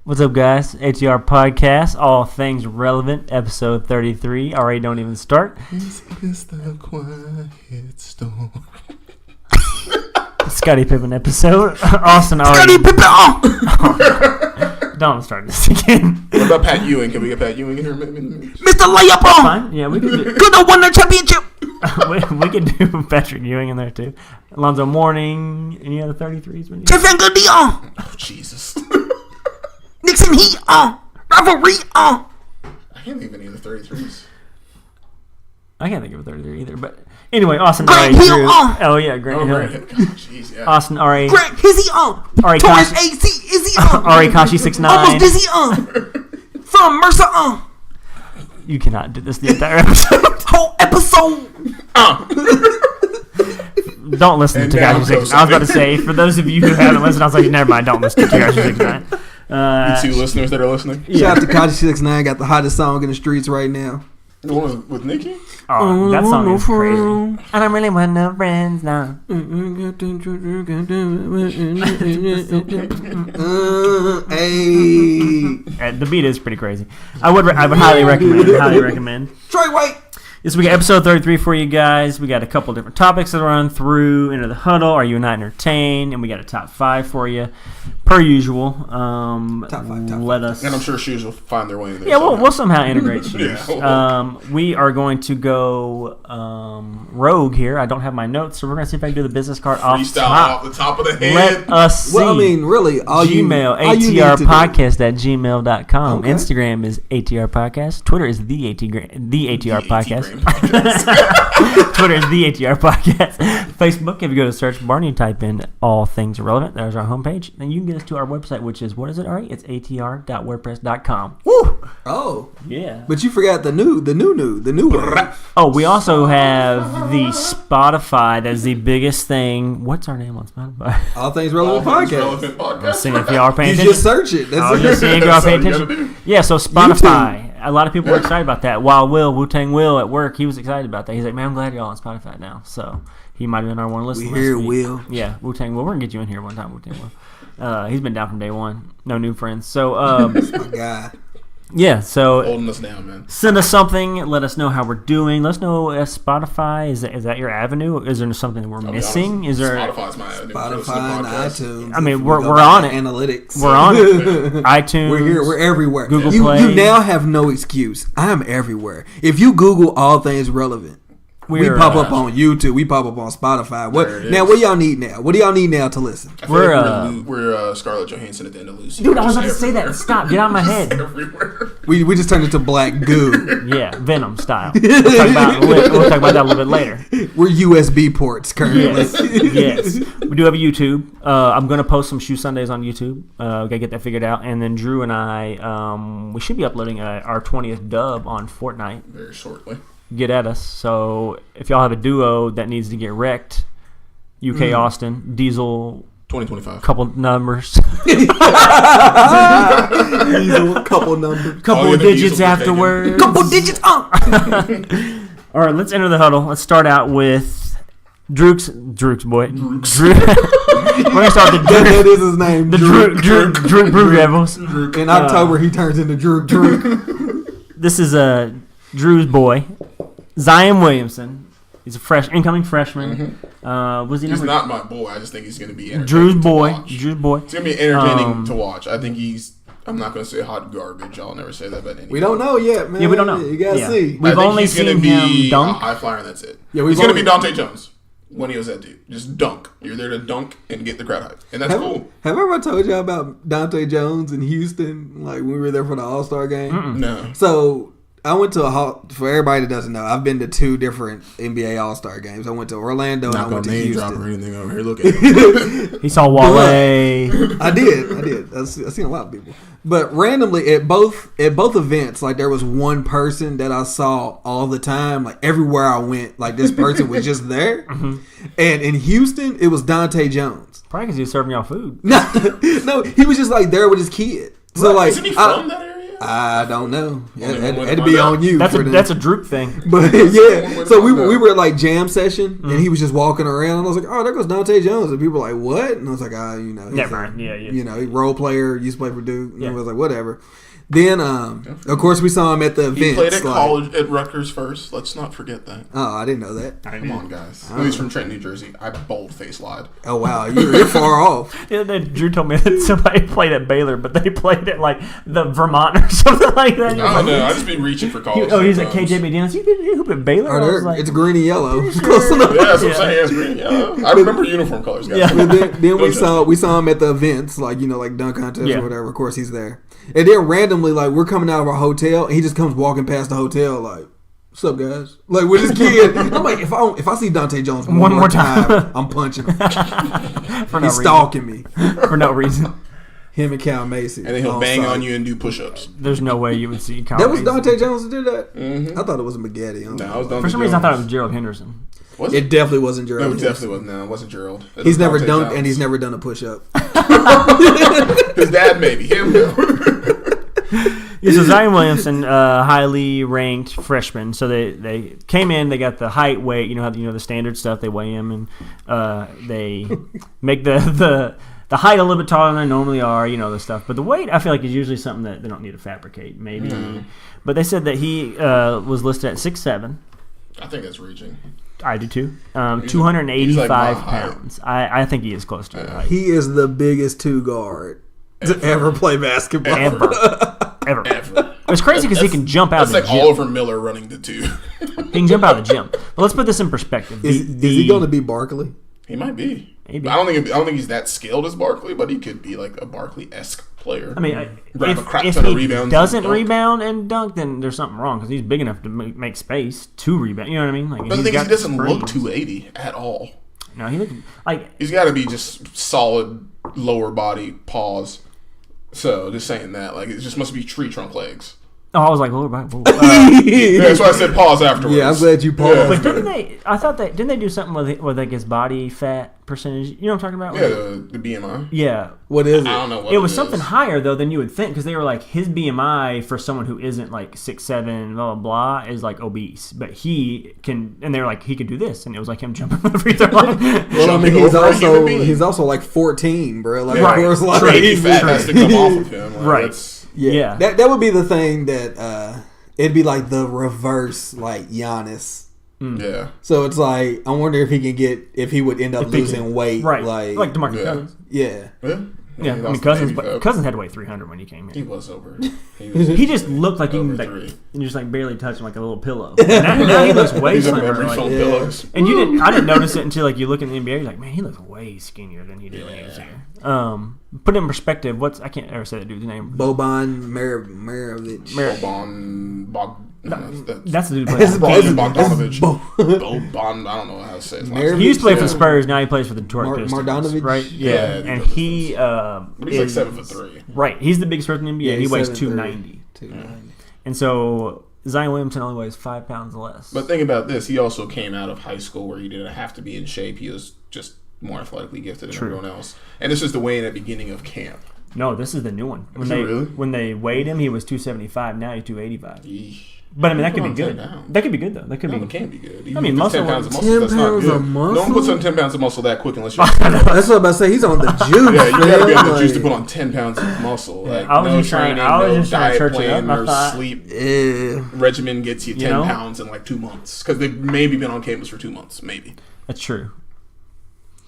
What's up, guys? ATR Podcast, all things relevant, episode 33. Already don't even start. It's the quiet storm. Scottie Pippen episode. Austin already. Scottie Pippen! Don't start this again. What about Pat Ewing? Can we get Pat Ewing in here? Mr. Layup on! Fine. Yeah, we can do. Could have won the championship! we can do Patrick Ewing in there, too. Alonzo Mourning. Any other 33s? Jeff Van Gundy on! Oh, Jesus. Nixon Heat on! Rivalry on! I can't think of any of the 33s. I can't think of a 33 either, but anyway, Austin Grant R.A. Hill Drew. on. Oh, yeah, Grant Hill. Grant. God, jeez, yeah. Austin R.A. Grant Hizzy on! R.A. Torrance Kashi. AC Izzy on! R.A. Kashi 6'9". Almost Dizzy on! From Mercer on! You cannot do this the entire episode. Whole episode! Don't listen And to now Kashi 6. I'm I was about to say, for those of you who haven't listened, I was like, never mind, don't listen to Kashi 6'9". You two listeners that are listening? Shout out to Kaji 6ix9ine, got the hottest song in the streets right now. The one with Nicki? Oh, that song is crazy. I don't really want no friends now. Hey. The beat is pretty crazy. I would highly recommend. Troy White. This week, episode 33 for you guys. We got a couple different topics to run through. Enter the huddle. Are you not entertained? And we got a top 5 for you, per usual. Top five. Let us. And I'm sure shoes will find their way in there. Yeah, we'll somehow integrate shoes. Yeah. We are going to go rogue here. I don't have my notes, so we're going to see if I can do the business card Freestyle off off the top of the head. Let us see. Well, I mean, really, all Gmail, you need ATR to do- Podcast at gmail.com. Okay. Instagram is ATR Podcast. Twitter is the ATR Podcast. Twitter is the ATR Podcast. Facebook, if you go to search bar and you type in all things relevant, there's our homepage. Then you can get us to our website, which is, what is it, Ari? It's atr.wordpress.com. Woo! Oh, Yeah. but you forgot the new one. Oh, we also have the Spotify. That's the biggest thing. What's our name on Spotify? All things All relevant things podcast. relevant podcast. Seeing if you are paying You attention. just search it. That's I was it. just seeing if you are That's paying all you gotta attention. do. Yeah, so Spotify. A lot of people were excited about that. While Wu-Tang Will at work, he was excited about that. He's like, man, I'm glad y'all on Spotify now. So he might have been our one listener. We hear last week. Will. Yeah, Wu-Tang Will. We're going to get you in here one time, Wu-Tang Will. He's been down from day one. No new friends. So, My God. yeah, so Holding us down, man. send us something. Let us know how we're doing. Let us know, Spotify, is that your avenue? Is there something that we're missing? Is there? Spotify's my avenue. Spotify and iTunes. I mean, If we we're go on by it. Analytics. We're on it. iTunes. We're here. We're everywhere. Google you, Play. You now have no excuse. I'm everywhere. If you Google all things relevant, we We're, pop up on YouTube. We pop up on Spotify. There it Now? is. What do y'all need now? What do y'all need now to listen? I feel like we're Scarlett Johansson at the end of Lucy. Dude, I was Just about to say that. everywhere. Stop. Get out of my head. Everywhere. We just turned into black goo. Yeah, Venom style. We'll talk about that a little bit later. We're USB ports currently. Yes. We do have a YouTube. I'm going to post some Shoe Sundays on YouTube. We got to get that figured out. And then Drew and I, we should be uploading our 20th dub on Fortnite. Very shortly. Get at us. So if y'all have a duo that needs to get wrecked, UK Austin, Diesel, 2025. couple numbers, These a couple numbers. couple Oh, yeah, the digits Diesels were afterwards. Couple digits on! All right, let's enter the huddle. Let's start out with Drooks boy. Drew. We're gonna start with the That is his name. the Drew Brew Devils. In October, he turns into Drew. This is Drew's boy, Zion Williamson. He's a incoming freshman. Was he He's number? not my boy. I just think he's going to be entertaining Drew's to boy. watch. Drew's boy. It's going to be entertaining to watch. I think I'm not going to say hot garbage. I'll never say that, but anyway. We don't know yet, man. Yeah, we don't know. You gotta Yeah. see. We've I think only he's gonna seen be him dunk. a high flyer, and that's it. Yeah, we've he's going to be only- Dante Jones when he was that dude. Just dunk. You're there to dunk and get the crowd hype, and that's cool. Have I ever told y'all about Dante Jones in Houston? Like when we were there for the All-Star game. No. So I went to for everybody that doesn't know, I've been to 2 different NBA All-Star games. I went to Orlando and I Not went going to to name drop or Houston. anything over here. Look at him. He saw Wale. I did. I've seen a lot of people. But randomly at both events, like there was one person that I saw all the time, like everywhere I went, like this person was just there. And in Houston, it was Dante Jones. Probably because he was serving y'all food. No, he was just like there with his kid. So like, Isn't he from that area? I don't know. Only one way to It'd be find out. on you. That's for a them. that's a Droop thing. But one way yeah, to so find out. we were at like jam session, and he was just walking around, and I was like, "Oh, there goes Dante Jones," and people were like, "What?" And I was like, you know, he's Never a- mind. Yeah. you know, he role player, used to play for Duke." And Yeah. I was like, "Whatever." Then, of course, we saw him at the He events. played at like- college at Rutgers first. Let's not forget that. Oh, I didn't know that. Come on, guys. He's from Trenton, New Jersey. I bold-faced lied. Oh wow, you're far off. The other day, Drew told me that somebody played at Baylor, but they played at like the Vermont or something like that. I don't know. I just be reaching for college. He's like sometimes. KJ McDaniels. You hoop at Baylor? Oh, I was there- like, it's green and yellow. It's close enough. Yeah, that's what I'm saying. It's green. Yeah, I remember uniform colors, guys. Yeah. But then Don't judge we saw him at the events, like like dunk contest Yeah. or whatever. Of course, he's there. And then randomly, like we're coming out of our hotel, and he just comes walking past the hotel, like, "What's up, guys?" Like with his kid. I'm like, if I see Dante Jones one more time, I'm punching him. for no He's reason. stalking me. For no reason. Him and Cal Macy. And then he'll on bang site. on you and do push-ups. There's no way you would see Kyle That was Mason. Dante Jones that did that. I thought it was Maggette. I don't No, know. I was done. For some reason, I thought it was Gerald Henderson. Was It it? definitely wasn't No, Gerald. it definitely wasn't. No, it wasn't Gerald. It He's was never Dante dunked, Jones. and he's never done a push up. His dad, maybe. Him, no. Yeah, so Zion Williamson, highly ranked freshman. So they came in, they got the height, weight, you know how the standard stuff. They weigh him and they make the height a little bit taller than they normally are, the stuff. But the weight, I feel like, is usually something that they don't need to fabricate, maybe. But they said that he was listed at 6'7". I think that's reaching. I do too. He's 285 like my height. pounds. I think he is close to it. Height. He is the biggest two guard to ever play basketball. Ever. Ever. It's crazy because he can jump out of That's the like gym. Oliver Miller running the two. He can jump out of the gym. But let's put this in perspective. Is he going to be Barkley? He might be. Maybe. I don't think he's that skilled as Barkley, but he could be like a Barkley-esque player. I mean, Grab a if crap ton of he rebounds doesn't and dunk. rebound and dunk, then there's something wrong because he's big enough to make space to rebound. You know what I mean? Like, But the he's thing is, got he doesn't screens. look 280 at all. No, he looks like He's got to be just solid lower body pause. So just saying that, like, it just must be tree trunk legs. I was like, oh, right. Whoa. Yeah, that's why I said pause afterwards. Yeah, I'm glad you paused. But didn't they? I thought that didn't they do something with like his body fat percentage? You know what I'm talking about? Yeah, the BMI. Yeah. What is it? I don't know what It was is. something higher though than you would think because they were like his BMI for someone who isn't like 6'7", blah blah blah is like obese, but he can, and they're like he could do this, and it was like him jumping from the free throw line. Well, I Jumping mean, over a human being. he's also like 14, bro. Like, Yeah. of course, like, Trey he's- fat has to come off of him. Like, Right. that's- Yeah. That would be the thing that it'd be like the reverse, like Giannis. Yeah. So it's like I wonder if he would end up If he losing can- weight, right? Like, Like DeMarcus Yeah. Cousins. yeah. Yeah. Yeah, He I lost mean Cousins, the baby but fat. Cousins had to weigh 300 when he came He in. was over. He just looked like you Over can like, three. you just like barely touch him like a little pillow. Now he looks way He's up slimmer. every like- foam yeah. pillows. and I didn't notice it until like you look in the NBA. You're like, man, he looks way skinnier than he did when he was here. Put it in perspective. I can't ever say that dude's name. Boban Maravich. That's the dude who plays. Bogdan Bogdanovich. Bo- Boban, I don't know how to say his last name. He used to play for the Yeah. Spurs. Now he plays for the Detroit Pistons. Marjanovic? Right? Yeah. Yeah, And Detroit he But he's like is- 7'3". Right. He's the biggest person in the NBA. Yeah, he he's weighs 7'3". 290. 290. And so Zion Williamson only weighs 5 pounds less. But think about this. He also came out of high school where he didn't have to be in shape. He was just more athletically gifted than everyone else. And this is the way in the beginning of camp. No, this is the new one. Is it really? When they weighed him, he was 275. Now he's 285. Yeesh. But I mean, that could Put be on good. 10 pounds. That could be good though. That could No, be. it can't be good. I mean, Even if it's muscle- 10 pounds of 10 muscle, that's not pounds good. of muscle? No one puts on 10 pounds of muscle that quick unless you're... That's what I'm about to say. He's on the juice. Yeah, you gotta be on the man, juice to like- put on 10 pounds of muscle. Like, I was no just trying- training, I was no just trying to diet church it up, plan, I or thought- sleep Yeah. regimen gets you 10 know? pounds in like 2 months. Because they've maybe been on campus for 2 months, maybe. That's true.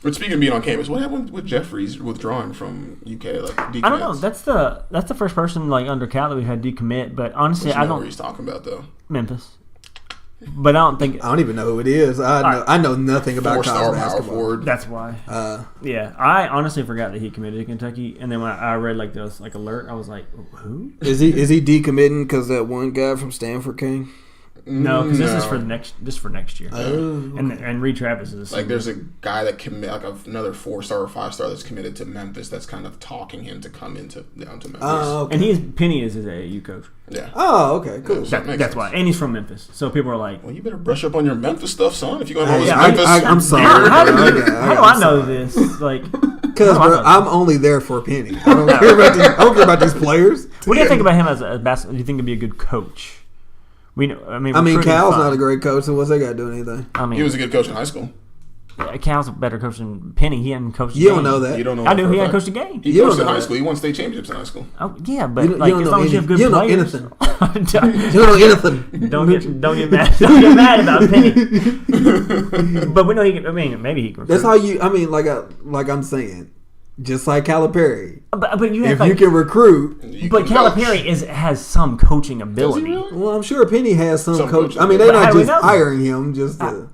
But speaking of being on campus, what happened with Jeffries withdrawing from UK? Like, decommits? I don't know. That's the first person like under Cal that we've had decommit. But honestly, You I know what don't he's talking about, though. Memphis. But I don't think I don't even know who it is. I know nothing about Four-star college power basketball. forward. that's why. Yeah, I honestly forgot that he committed to Kentucky, and then when I read like this like alert, I was like, who? Is he decommitting because that one guy from Stanford came? No, because this is No. for the next. This is for next year. And Reed Travis is Like, there's a guy that commit, like another 4-star or 5-star that's committed to Memphis. That's kind of talking him to come down to Memphis. Oh, okay. and Penny is his AAU coach. Yeah. Oh, okay, cool. So that makes That's sense. why, and he's from Memphis. So people are like, Well, you better brush up on your Memphis stuff, son. If you're going to all this Yeah, Memphis, I'm sorry. how do Okay, I I'm know sorry. this? Like, Because I know. I'm only there for Penny. I don't care about these. I don't care about these players. What do you think about him as a basketball? Do you think he'd be a good coach? I mean, recruiting, Cal's fine. not a great coach, so what's they got to do anything? I mean, He was a good coach in high school. Cal's a better coach than Penny. He hadn't coached. You a don't game. know that. You don't know. I knew for he a hadn't fact. coached a game. He You don't coached in know high that. school. He won state championships in high school. Oh yeah, but You don't- like you don't as know long as you have good you don't know players, anything. You don't know anything. don't get mad. Don't get mad about Penny. But we know he can. I mean, maybe he can. That's recruit. how you. I mean, like I'm saying, just like Calipari. But you have If like, you can recruit, You but can coach. Calipari has some coaching Does he ability. really? well, I'm sure Penny has some Some coach. coaching. I mean, they're But how not do we just know? hiring him. Just to,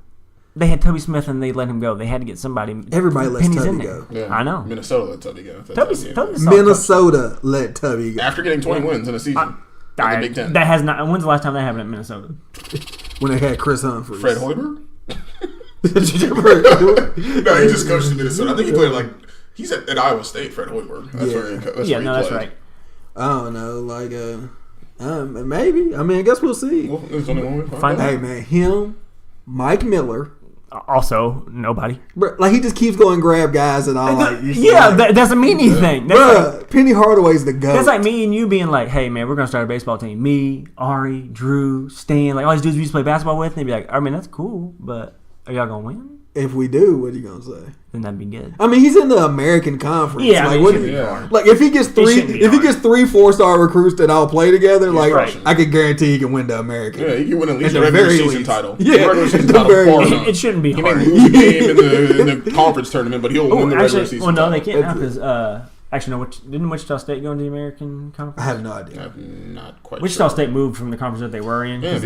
They had Toby Smith and they let him go. They had to get somebody. Everybody lets Penny's Tubby in there. go. Yeah. I know. Minnesota let Tubby go. Toby's a solid coach. Minnesota let Tubby go After getting 20 wins in a season. in the Big Ten. That has not. When's the last time that happened at Minnesota? when they had Chris Humphries. Fred Hoiberg? Hoiberg. No, he just coached in Minnesota. I think he played he's at Iowa State, Fred Hoiberg. That's Yeah. where he that's Yeah, where he no, that's played. right. I don't know, maybe. I mean, I guess we'll see. Well, there's only one way to Find find out. Hey man, him, Mike Miller, Also, nobody. bruh, like he just keeps going and grab guys and all. Like, you see, Yeah, like, that doesn't mean anything. That's like, bruh, Penny Hardaway's the goat. that's like me and you being like, "Hey man, we're gonna start a baseball team." Me, Ari, Drew, Stan, like all these dudes we used to play basketball with. And they'd be like, "I mean, that's cool, but are y'all gonna win?" If we do, what are you gonna say? Then that'd be good. I mean, he's in the American Conference. Yeah, I like mean, what? it shouldn't be Yeah. hard. Like if he gets shouldn't be hard. 4-star recruits that all play together, like crushing. I could guarantee he can win the American. Yeah, he can win at least At a the regular very season least. title. Yeah, regular season at the title very far least. enough. It shouldn't be He may hard. lose a game in the conference tournament, but he'll win Oh, the regular actually, season well, no, title. they can't now That's because actually, no. Didn't Wichita State go into the American I Conference? have no idea. I'm not quite Wichita sure. State moved from the conference that they were in Yeah,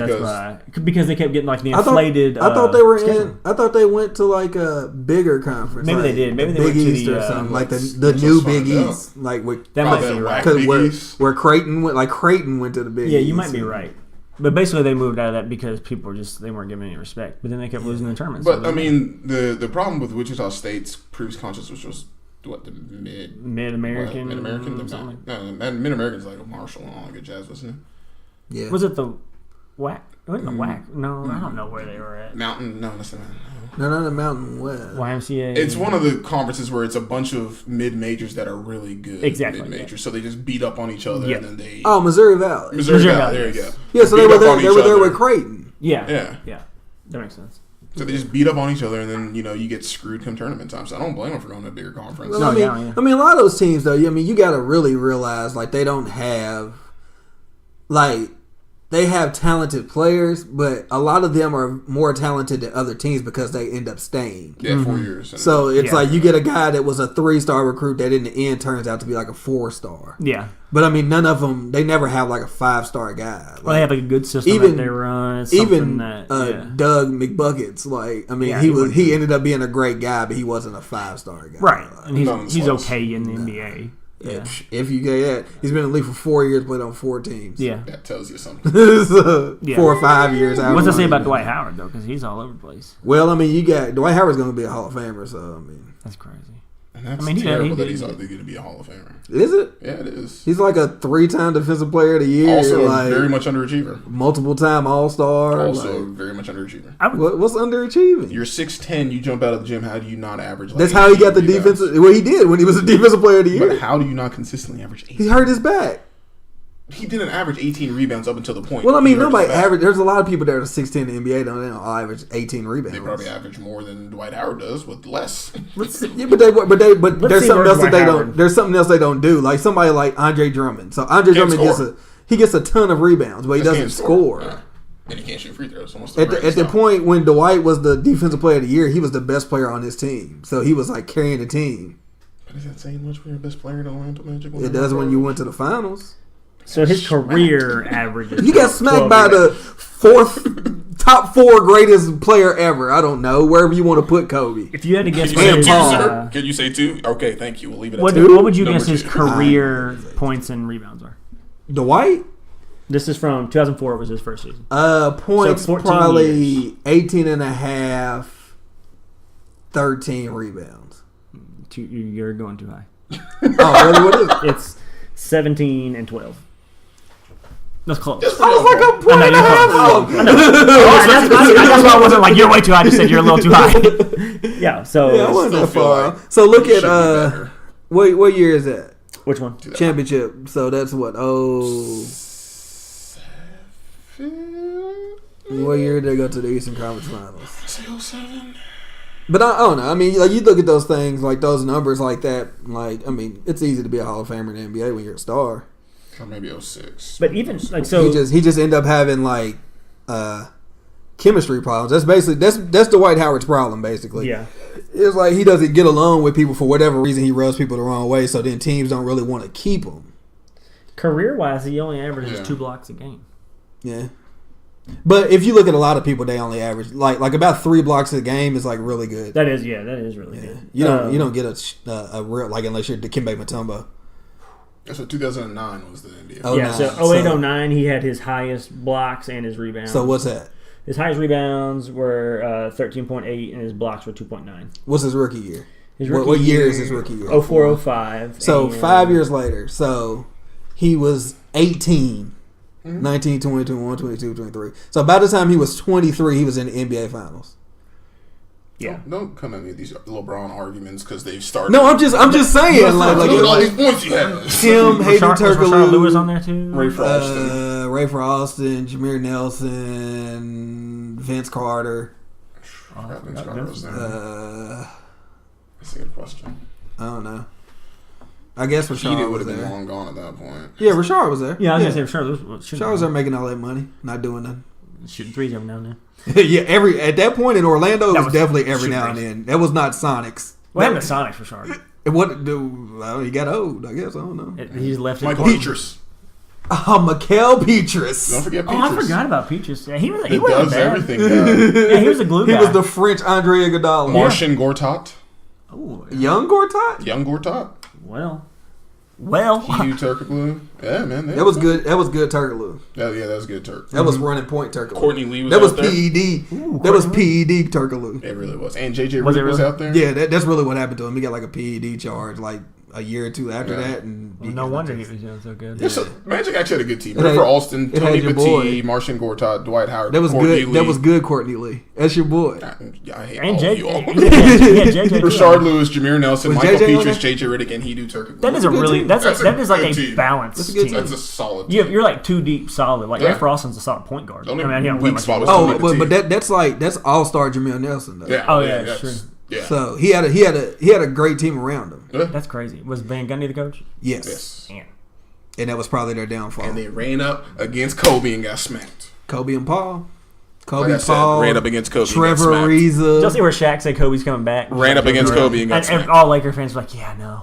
because they kept getting like the I thought, inflated. I thought they were schedule. in. I thought they went to like a bigger conference. Maybe like they did. Maybe the they Big went to East the, or something like the let's new find Big out. East, like with That Oh, might that be right. whack cause Big where, East. where Creighton went. Like Creighton went to the Big Yeah, East. you might be and- right. But basically, they moved out of that because people were they weren't giving any respect. But then they kept losing the tournaments. But I mean, the problem with Wichita State's previous conference, which was what the Mid American, Mid American, something. no, Mid American's like a Marshall and all that good jazz, wasn't Yeah. Was it the WAC? It wasn't the WAC. No, I don't know where they were at. it? Mountain, no, that's not. No, not the Mountain West. YMCA. It's one of the conferences where it's a bunch of mid majors that are really good. Exactly, Mid majors, so they just beat up on each other, Yeah. and then they Oh, Missouri Valley. Missouri Missouri Valley. Valley, There you yes. go. Yeah, so they Beat were up there. on They each were there other. with Creighton. Yeah. Yeah. That makes sense. So they just beat up on each other, and then you get screwed come tournament time. So I don't blame them for going to a bigger conference. Well, No, I mean, yeah. I mean, a lot of those teams, though. I mean, you got to really realize, like, they don't have, like, they have talented players, but a lot of them are more talented than other teams because they end up staying. Yeah, 4 years. And So it's Yeah. like you get a guy that was a 3-star recruit that in the end turns out to be like a 4-star. Yeah. But I mean, none of them, they never have like a 5-star guy. Like, Well, they have like a good system even- that they run. It's something even that, Doug McBuckets, like, I mean, Yeah, he ended up being a great guy, but he wasn't a 5-star guy. right, Like, and he's None of the he's sluts. okay in the NBA. Yeah. if you get that, he's been in the league for 4 years, played on 4 teams. Yeah. that tells you something. So, Yeah. 4 or 5 years out. What's that say about Dwight Howard though? Because he's all over the place. Well, I mean, you got Dwight Howard's going to be a Hall of Famer, so I mean, That's crazy. And that's I mean, he terrible did- that he's going to be a Hall of Famer. is it? Yeah, it is. He's like a 3-time Defensive Player of the Year, Also, like very much underachiever. multiple-time All-Star. Also, like, very much underachiever. I would, what's underachieving? You're 6'10", you jump out of the gym. How do you not average? Like That's how he got the 18 rebounds? defensive. Well, he did when he was a Defensive Player of the But Year. how do you not consistently average 18? He hurt his back. He didn't average 18 rebounds up until the point. Well, I he mean, hurt his nobody back. average. There's a lot of people that are 6'10" in the NBA. Don't they don't all average 18 rebounds? They probably average more than Dwight Howard does with less. let's see. Yeah, but there's see something where else that Dwight they Howard- don't. There's something else they don't do. Like somebody like Andre Drummond. So Andre Drummond score. gets a ton of rebounds, but he Just doesn't can't score. Yeah. And he can't shoot free throws. So what's At greatest the stuff? point when Dwight was the Defensive Player of the Year, he was the best player on his team. So he was like carrying the team. But is that saying much when you're the best player in the Orlando Magic? It does when you went to the finals. So his career average is You got 12 smacked by the top 4 greatest player ever. I don't know, wherever you want to put Kobe. If you had to guess, Can you And say two, Paul. sir? Can you say 2? Okay, thank you. We'll leave it at what 2. what would you Number guess his 2. career points and rebounds are? Dwight, This is from 2004. Was his first season. points So 14 probably years. 18 and a half, 13 rebounds. You're going too high. Oh, really? What is it? It's 17 and 12. That's close. That's I was like a I point know, and a you're half close. off. That's why I wasn't like, you're way too high. I just said you're a little too high. Yeah, so. Yeah, I wasn't still that feel far. like So look it at should be better. what year is that? Which one? Championship. So that's what? What year did they go to the Eastern Conference Finals? 07. But I don't know. I mean, like you look at those things, like those numbers, like that. Like I mean, it's easy to be a Hall of Famer in the NBA when you're a star. Or maybe 06. But even, like, so. He just ended up having like chemistry problems. That's basically that's Dwight Howard's problem. Basically, Yeah. it's like he doesn't get along with people for whatever reason. He rubs people the wrong way, so then teams don't really want to keep him. Career-wise, he only averages Yeah. 2 blocks a game. Yeah. But if you look at a lot of people, they only average like about 3 blocks a game is like really good. That is really good. You don't get a real like unless you're Dikembe Mutombo. That's what 2009 was the NBA. Oh, Yeah, so no. 08-09, he had his highest blocks and his rebounds. So what's that? His highest rebounds were 13.8, and his blocks were 2.9. What's his rookie year? His What rookie year is his rookie year? 04-05. So and 5 years later. So he was 18. 19, 20, 21, 22, 23. So by the time he was 23, he was in the NBA Finals. Yeah. Don't come at me with these LeBron arguments because they've started. No, I'm just saying. Like Look at all these points he has. him, Hayden Was Rashard Lewis on Turkoglu, there too? Ray Froston. Ray Froston, Jameer Nelson, Vince Carter. Vince Carter was there. That's a good question. I don't know. I guess Heated Rashard would was have been there. long gone at that point. Yeah, Rashard was there. Yeah, I was gonna say Rashard Lewis. Rashard was there making all that money, not doing nothing. Shooting threes every now and then. Yeah, at that point in Orlando, it That was was definitely every shooting now and threes. then. That was not Sonics. What happened to Sonics for Rashard? He got old, I guess. I don't know. He just left. Michael his Petrus. Mikael Petrus. Don't forget Oh, Petrus. I forgot about Peaches. Yeah, he He wasn't does bad. everything. Now. Yeah, he was a glue He guy. was the French Andre Iguodala. Martian Gortat. Ooh, Young Gortat? Young Gortat. well. Hugh Turkoglu. Yeah, man. That was good. That was good Turkoglu. Yeah, that was good Turk. That was running point Turkoglu. Courtney Lee was That was out there. PED. Ooh, That was Courtney PED Turkoglu. It really was. And JJ Was it Redick was really? out there. Yeah, that's really what happened to him. He got like a PED charge like a year or two after Yeah. that, and Well, no wonder he was doing so good. Yeah, so Magic actually had a good team. It had- Jennifer Alston, it Tony had your Petit, boy. Martian Gortat, Dwight Howard. That was Courtney good. Lee. That was good, Courtney Lee. That's your boy. I hate And all of JJ. you all. Yeah, JJ too. Rashard Lewis, Jameer Nelson, Was Michael JJ on Petrus, there? JJ Redick, and Hedo Turkoglu. That is a good really team. that is like good a team. balanced That's a good team. That's a solid team. You're like too deep, solid. Like Yeah. Ray Froston's a solid point guard. Don't I mean, he don't weak play much. spot was Oh, Tony but Petit. that's all star Jameer Nelson though. Yeah. Oh, yeah, that's that's- true. Yeah. So he had a great team around him. Yeah. That's crazy. Was Van Gundy the coach? Yes. Yes. Man. And that was probably their downfall. And they ran up against Kobe and got smacked. Kobe and Paul. Kobe, Like I said, Paul. ran up against Kobe. Trevor and got Did y'all see Ariza. where Shaq said Kobe's coming back? Ran up against Kobe and got And smacked. all Laker fans were like, yeah, no.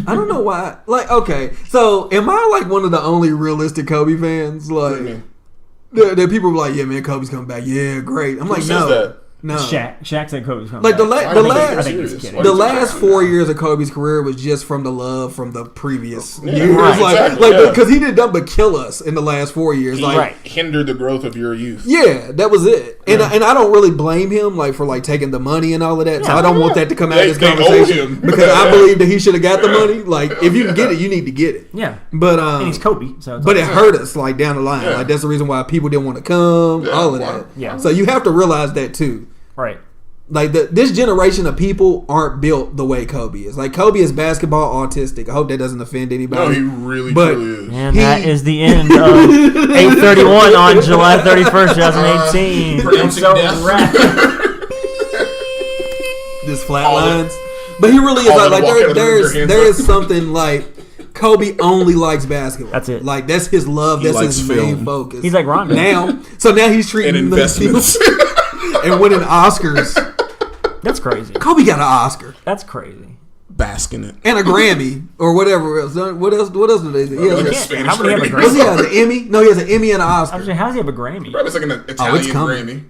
I don't know why. Like, okay, so am I like one of the only realistic Kobe fans? Like, Mhm. there people were like, yeah, man, Kobe's coming back. Yeah, great. I'm like, says no, that? no. Shaq said Kobe's coming Like the back. Why the do you think last they're I think he's serious? kidding. Why the do you think last they're 4 serious? years of Kobe's career was just from the love from the previous Yeah, years. right, like, exactly, yeah. because he did nothing but kill us in the last 4 years. He Like, Right. hindered the growth of your youth. yeah, that was it. And I don't really blame him like for like taking the money and all of that. So Yeah. I don't want that to come out of this They owe conversation him. because I believe that he should have got the money. Like if you can get it, you need to get it. Yeah. But And he's Kobe. So it's but like, it hurt us like down the line. Yeah. Like that's the reason why people didn't want to come. Yeah, all of why? that. Yeah. So you have to realize that too. right. Like this generation of people aren't built the way Kobe is. Like Kobe is basketball autistic. I hope that doesn't offend No, anybody. he really, But- truly is. And He- that is the end of 8:31 on July 31st, 2018. Pronouncing So death. wrap. Just flatlines. But he really is Call like it, walk out of the room, there your hands is up. something like Kobe only likes basketball. That's it. Like that's his love. He That's likes his main film. focus. He's like Rondo. now. So now he's treating And the investments. and winning Oscars. That's crazy. Kobe got an Oscar That's crazy. Basking it. and a Grammy or whatever else. What else? What else do they do? He has Like a- a Yeah, Spanish how would he have a Grammy. Grammy? Does he have an Emmy? No, he has an Emmy and an I was Oscar. like, how does he have a Grammy? Probably like an Italian coming. Grammy.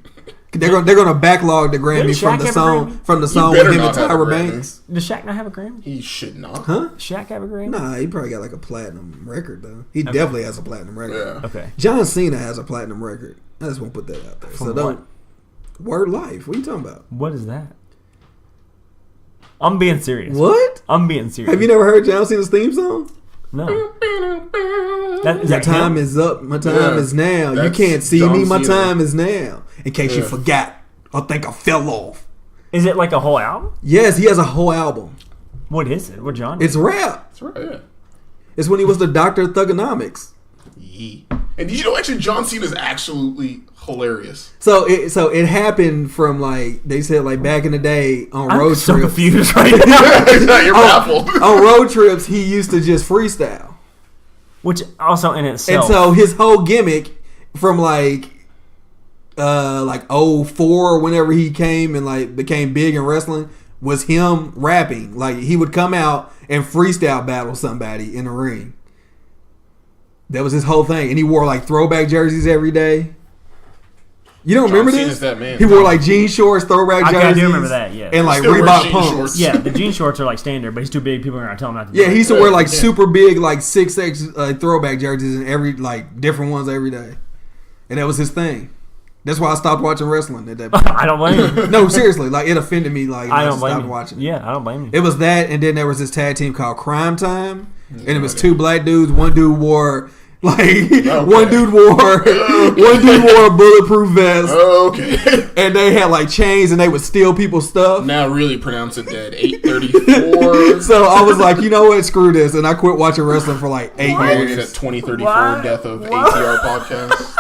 They're gonna backlog the Grammy Didn't from Shaq the have a song Grammy? from the song better with him and not have a Tyra Grammy. Banks. Does Shaq not have a Grammy? He should not. Huh? Does Shaq have a Grammy? Nah, he probably got like a platinum record though. He definitely has a platinum record. Yeah. Okay. John Cena has a platinum record. I just won't put that out there. From so don't. Word Life. What are you talking about? What is that? I'm being serious. What? I'm being serious. Have you never heard John Cena's theme song? No. Is My that time him? is up. My time Yeah. is now. You That's can't see John me. My Cena. time is now. In case you Yeah. forgot, I think I fell off. Is it like a whole album? Yes, he has a whole album. What is it? What genre? It's rap. That's right. Yeah. It's when he was the Doctor of Thugonomics. Yeah. And did you know actually John Cena's absolutely hilarious? So it happened from like they said like back in the day on I'm road so trips. confused right now. You're baffled. On road trips, he used to just freestyle. Which also in And itself. so his whole gimmick from like 04 whenever he came and like became big in wrestling was him rapping. Like he would come out and freestyle battle somebody in the ring. That was his whole thing. And he wore like throwback jerseys every day. You don't John remember Cena's this? that man. He wore like jean shorts, throwback I jerseys. do remember that, yeah. And like Still wears Reebok jean pumps. shorts. yeah, the jean shorts are like standard, but he's too big. People are gonna tell him not to. do Yeah, it. he used to wear like Yeah. super big, like 6X throwback jerseys and every like different ones every day, and that was his thing. That's why I stopped watching wrestling at that point. I don't blame you. No, seriously, like it offended me. Like I I don't just blame stopped you. watching. Yeah, I don't blame you. It was that, and then there was this tag team called Crime Time, and it was two black dudes. One dude wore like one dude wore a bulletproof vest, Okay. and they had like chains, and they would steal people's stuff. Now really pronounce it dead. 834. So I was like, you know what, screw this, and I quit watching wrestling for like 8 Calling it years. a 2034 What? death of What? ATR podcast.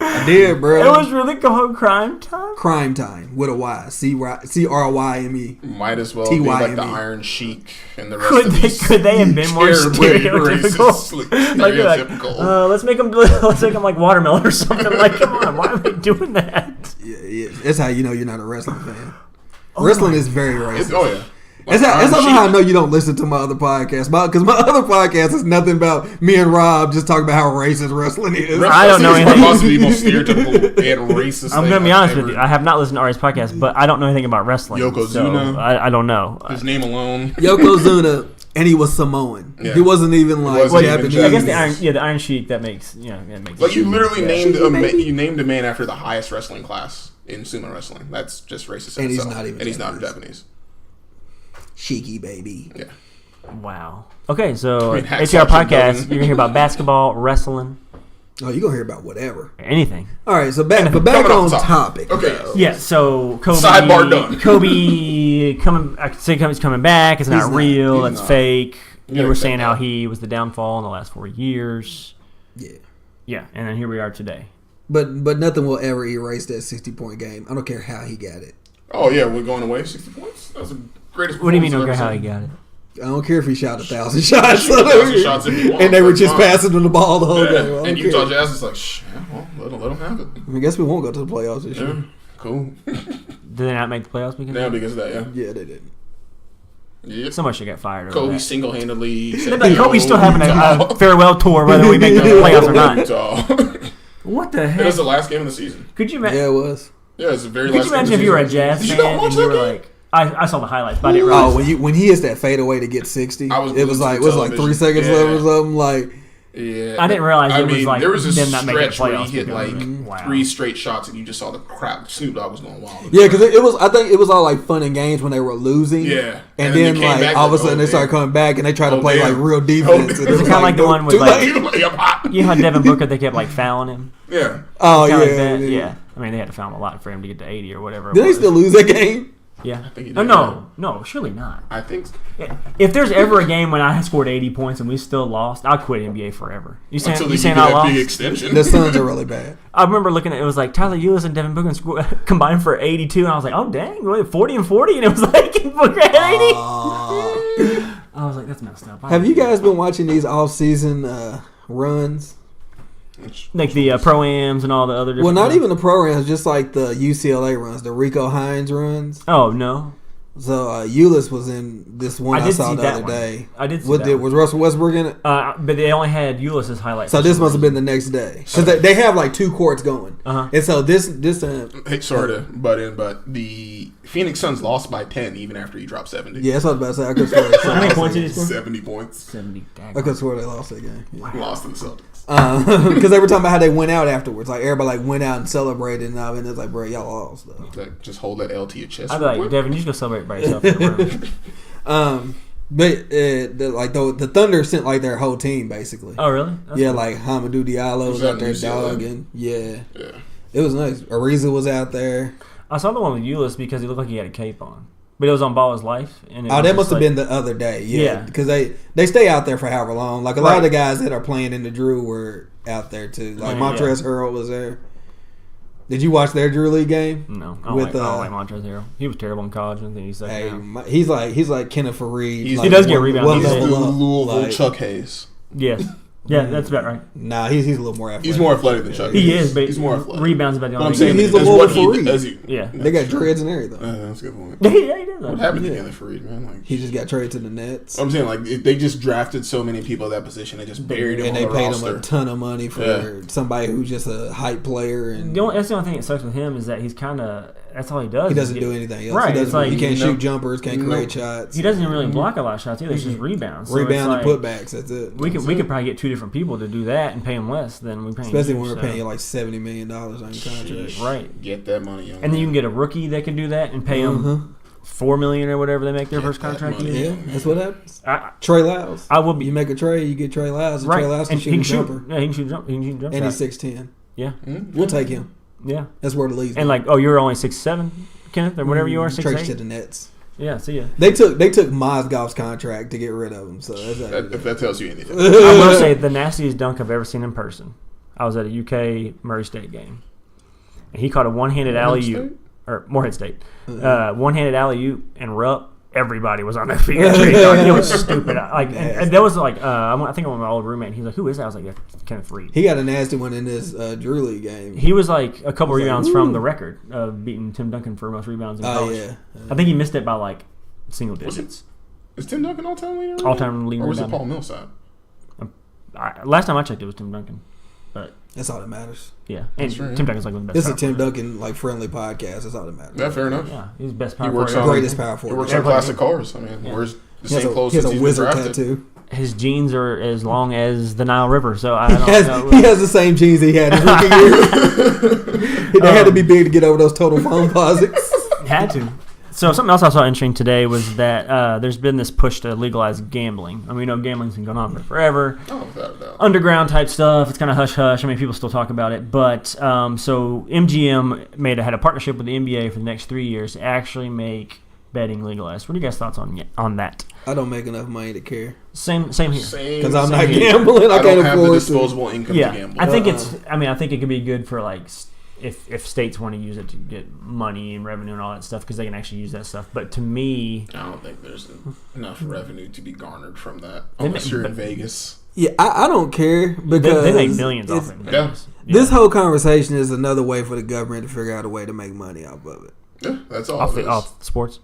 I did, bro. It was really called Crime Time. Crime Time with a Y. CRYME. Might as well be like the TYME. Iron Sheik and the rest Could they have been more terribly stereotypical? racist, Like, they're like, stereotypical. let's make them like watermelon or something. Like, come on, why are they doing that? Yeah. That's how you know you're not a wrestling fan. Wrestling is very racist. Oh yeah. That's Iron also how I Sheik. know you don't listen to my other podcast. Because my other podcast is nothing about me and Rob just talking about how racist wrestling is. I don't know Wrestling is anything. possibly the most stereotypical and racist. I'm thing gonna be I've honest with ever- you. I have not listened to Ari's podcast, but I don't know anything about wrestling. Yokozuna. So I don't know. His name alone. Yokozuna, and he was Samoan. Yeah. He wasn't even like wasn't even Japanese. I guess Japanese. the Iron Sheik that makes that makes. Like you literally named Shiki, baby. you named a man after the highest wrestling class in sumo wrestling. That's just racist. In And he's itself. not even And he's not Japanese. Japanese. Shiki, baby. Yeah. Wow. Okay, so I mean, ATR Hacksaw Jim podcast. Duggan. You're gonna hear about basketball, wrestling, Oh, you're going to hear about whatever. anything. All right, so back Coming on off the top. topic. Okay. though. Yeah. So Kobe. Sidebar done. Kobe coming. I could say Kobe's coming back. It's He's not not. real. He's It's not. fake. You You were gotta saying check how that. he was the downfall in the last 4 years. Yeah. Yeah, and then here we are today. But nothing will ever erase that 60-point game. I don't care how he got it. Oh yeah, we're going away 60 points. That was the greatest. What do you mean? performance Okay, I've how ever he seen. got it? I don't care if he shot 1,000 shots. Shoot 1,000 shots if he wants, and they were that's just fine. passing him the ball the whole game. I Yeah. don't And care. Utah Jazz is like, shh, yeah, well, let him have it. I guess we won't go to the playoffs this Yeah, year. cool. Did they not make the playoffs because Now of that? because of that, yeah. Yeah, they didn't. Yep. Someone should get fired over Kobe that. single-handedly. They're said, like, Kobe's still "Yo, having a Utah." farewell tour, whether we make the playoffs or not. Utah. What the It heck? was the last game of the season. Could you imagine? Yeah, it was. Yeah, it's the very Could last you game of imagine the if you were a season. Jazz Did you fan not watch and you that were game? like, I saw the highlights, but I didn't realize. Oh, when he hits that fadeaway to get 60, I was it was glued like to it was like 3 television. seconds Yeah. left or something. Like Yeah, I didn't realize I it was mean, like there was a them not making the stretch where playoffs he hit because like of it. Wow. 3 straight shots, and you just saw the crowd. Snoop Dogg was going wild. yeah, because it was. I think it was all like fun and games when they were losing. Yeah. and And then then they came like back all of a like, sudden oh, they started damn. coming back and they tried to Oh, play damn. like real Oh, defense. damn. And it was It's kinda like the nope, one with, too like- late. I'm hot. You know how Devin Booker, they kept like fouling him? Yeah. Oh Kinda yeah, like that? yeah. Yeah. I mean, they had to foul him a lot for him to get to 80 or whatever. it Did they was. still lose that game? Yeah. think he Oh, did, no, surely not. I think. If there's ever a game when I scored 80 points and we still lost, I'll quit NBA forever. You saying, Until you they saying give I you that big lost? extension. The Suns are really bad. I remember looking at it was like Tyler Ulis and Devin Booker combined for 82, and I was like, oh dang, what, 40 and 40, and it was like Booker had 80. I was like, that's messed up. Have you guys been watching these off-season runs? like the pro-ams and all the other? Well, different not ones? even the programs, just like the UCLA runs, the Rico Hines runs. Oh no, So Ulis was in this one I I, did saw see the that other one. day. I did see What that did one. was Russell Westbrook in it? But they only had Ulis's highlights. So this must have been the next day because they have like 2 courts going, Uh-huh. and so this Hey, sorry to butt in, but the Phoenix Suns lost by 10 even after he dropped 70. yeah, that's what I was about to say. I could swear. How many points did he score? 70 points. 70. I could swear they lost that game. Yeah. Lost to the Celtics. Because they were talking about how they went out afterwards. Like everybody like went out and celebrated, and it's like, bro, y'all lost though. Like, just hold that L to your chest. I'd be real like, quick. Devin, you just go celebrate by yourself in the room. But the Thunder sent like their whole team basically. Oh, really? That's Yeah, cool. like Hamidou Diallo was that out there UCLA? dogging. Yeah, Yeah. it was nice. Ariza was out there. I saw the one with Ulyss because he looked like he had a cape on, but it was on Ball His Life. And it Oh, was that just must have like- been the other day. Yeah, Yeah. because they stay out there for however long. Like a lot of Right. the guys that are playing in the Drew were out there too. Like Yeah. Montrezl Harrell was there. Did you watch their Drew League game? No, I don't, With, like, I don't like Montrezl Harrell. He was terrible in college. I think he's like Hey, now. he's like Kenneth Fareed. He's- like, He does get one- rebounds. one He's Yeah. the level up. Louisville Like, Chuck Hayes. Yes, yeah, that's about right. Nah, he's a little more athletic. He's more athletic than Chuck. He Hayes. is, but he's more athletic. rebounds about the But only I'm thing. saying He's a as little what he Fareed. as he, Yeah. They got dreads and everything. That's a good point. Yeah, he does. What happened to Yeah. Kenneth Fareed, man? Like He just got traded to the Nets. I'm saying, like they just drafted so many people at that position, they just buried him And on they the paid roster. him a ton of money for Yeah. somebody who's just a hype player, and That's the only thing that sucks with him is that he's kind of that's all he does. he is doesn't get- do anything else. Right, He, it's doesn't, like- he can't No. shoot jumpers, can't No. create shots. He doesn't even really block a lot of shots either. It's just rebounds. So Rebound it's and like, putbacks. That's it. We could probably get two different people to do that and pay him less than we pay. Especially you, when we're so- paying you like $70 million on your contract. Right. Get that money, young And then you can man. get a rookie that can do that and pay him $4 million or whatever they make their Get first that contract. money. year. Yeah, that's what happens. I, Trey Lyles. I will be You make a trade, you get Trey Lyles, and right. Trey Lyles can and shoot a jumper. Yeah, he can shoot a jump. He can shoot a jump And he's shot. 6'10". Yeah, We'll take him. yeah. That's where the league's And going. like, oh, you're only 6'7", Kenneth, or whatever you are, Trade to 6'8". the Nets. Yeah, see ya. They took Mozgov's contract to get rid of him. So that's If that tells you anything. I will say the nastiest dunk I've ever seen in person. I was at a UK Murray State game, and he caught a one-handed Morehead alley oop, State? or Morehead State, one-handed alley oop and rup. Everybody was on their feet. It was stupid. And that was like I think I'm with my old roommate. And he's like, "Who is that?" I was like, "Yeah, Kenneth Reed." He got a nasty one in this Drew League game. He was like a couple was like, rebounds "Ooh." from the record of beating Tim Duncan for most rebounds in Oh college. yeah. I think he missed it by like single Was it- digits. Is Tim Duncan all-time leader? All-time leader Or was it rebounder. Paul Millsap? Last time I checked, it was Tim Duncan. But That's all that matters. yeah, and That's right. Tim Duncan's like one of the best. It's a power Tim forwards. Duncan like friendly podcast. That's all that matters. Yeah, fair enough. Yeah, he's the best He power works forward. on Greatest power He forward. works on Everybody- classic cars. I mean, Yeah. wears the He has same clothes he has since a he's been wizard drafted. tattoo. His jeans are as long as the Nile River, so I He don't has, know. he has the same jeans he had his rookie year. They had to be big to get over those total phone closets. Had to. So something else I saw interesting today was that there's been this push to legalize gambling. I mean, gambling's been going on for forever. Oh, without a doubt. Underground type stuff. It's kind of hush hush. I mean, people still talk about it. But so MGM had a partnership with the NBA for the next 3 years to actually make betting legalized. What are you guys' thoughts on that? I don't make enough money to care. Same here. Same. 'Cause I'm same not here. gambling. I don't can't have the afford to. disposable income Yeah, to gamble. I think I think it could be good for like if states want to use it to get money and revenue and all that stuff because they can actually use that stuff. But to me, I don't think there's enough revenue to be garnered from that They unless make- you're in but- Vegas. Yeah, I don't care because they make millions it's- off it. Yeah. This whole conversation is another way for the government to figure out a way to make money off of it. Yeah, that's all. off it is. off sports.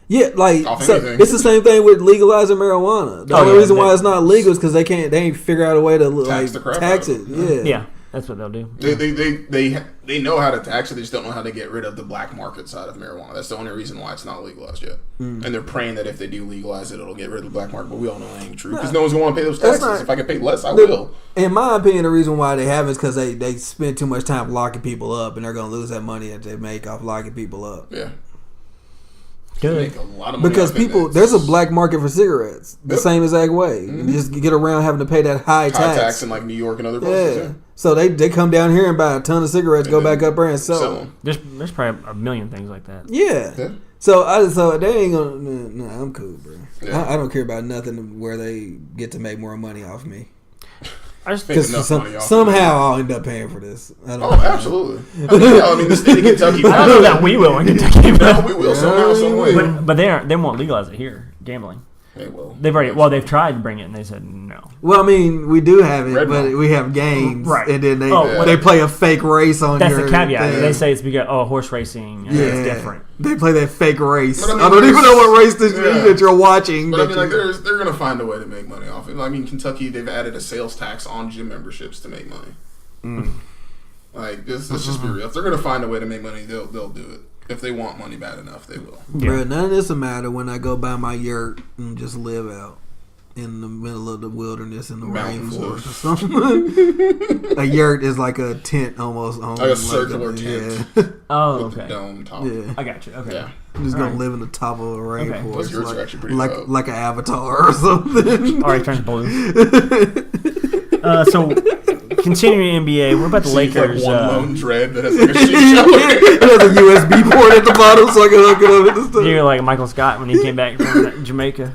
Yeah, like Off so anything. it's the same thing with legalizing marijuana. The Oh, only yeah, reason why they- it's not legal is because they ain't figure out a way to Tax the crap tax out it. of it. Yeah. Yeah, that's what they'll do. They know how to tax it. They just don't know how to get rid of the black market side of marijuana. That's the only reason why it's not legalized yet. Mm. And they're praying that if they do legalize it, it'll get rid of the black market. But we all know that ain't true because no one's gonna want to pay those That's taxes. not- If I can pay less, I will. In my opinion, the reason why they haven't is because they spend too much time locking people up, and they're gonna lose that money that they make off locking people up. Yeah, Good. make a lot of money Because off it. people, there's a black market for cigarettes, the Yep. same exact way. You just get around having to pay that high high tax. tax in like New York and other places. Yeah. Yeah. So they come down here and buy a ton of cigarettes, go And then back up there and sell sell them. them. There's probably a million things like that. Yeah. Yeah. So they ain't gonna. Nah, I'm cool, bro. Yeah. I don't care about nothing where they get to make more money off me. I just Make Because enough money off somehow I'll end up paying for this. I don't Oh, know. absolutely. I mean, the state of Kentucky. I don't know that we will in Kentucky, No, but we will somehow, some way. but they won't legalize it here. Gambling. They will. They've tried to bring it and they said no. Well, I mean, we do have it, Redmond. but we have games, Right. and then Oh, they play a fake race on That's your the caveat. thing. They say it's because horse racing and it's different. They play that fake race. But I mean, I don't even know what race this yeah. is that you're watching. But I that mean, like, you- they're going to find a way to make money off it. I mean, Kentucky, they've added a sales tax on gym memberships to make money. Like, let's just be real. If they're going to find a way to make money, they'll do it. If they want money bad enough, they will. Yeah. Bruh, none of this will matter when I go buy my yurt and just live out in the middle of the wilderness in the Mountain rainforest or something. A yurt is like a tent almost. On Like a circular tent. Yeah. Oh, With the okay. dome top. Yeah. I got you. Okay. Yeah. Just gonna Alright. live in the top of a rainforest, Those yurts are actually pretty like dope. like an avatar or something. Already turns blue. So, continuing NBA, what about the See, Lakers? like one lone dread that has like a shit show. It has a USB port at the bottom, so I can hook it up into stuff. You're like Michael Scott when he came back from Jamaica.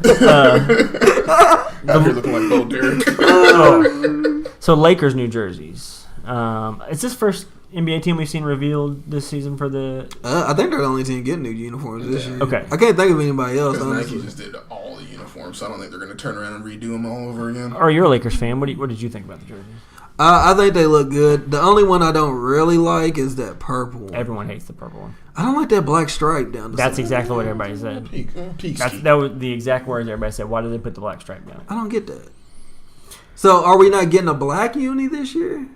Out here looking like Bo Derek. So Lakers, New Jerseys. Is this first NBA team we've seen revealed this season for the? I think they're the only team getting new uniforms this year. Okay. I can't think of anybody else. Because Nike Honestly. just did all the uniforms, so I don't think they're going to turn around and redo them all over again. Or you're a Lakers fan. What did you think about the jerseys? I think they look good. The only one I don't really like is that purple one. Everyone hates the purple one. I don't like that black stripe down the That's side. exactly what everybody said. Peak That was the exact words everybody said. Why did they put the black stripe down? I don't get that. So are we not getting a black uni this year?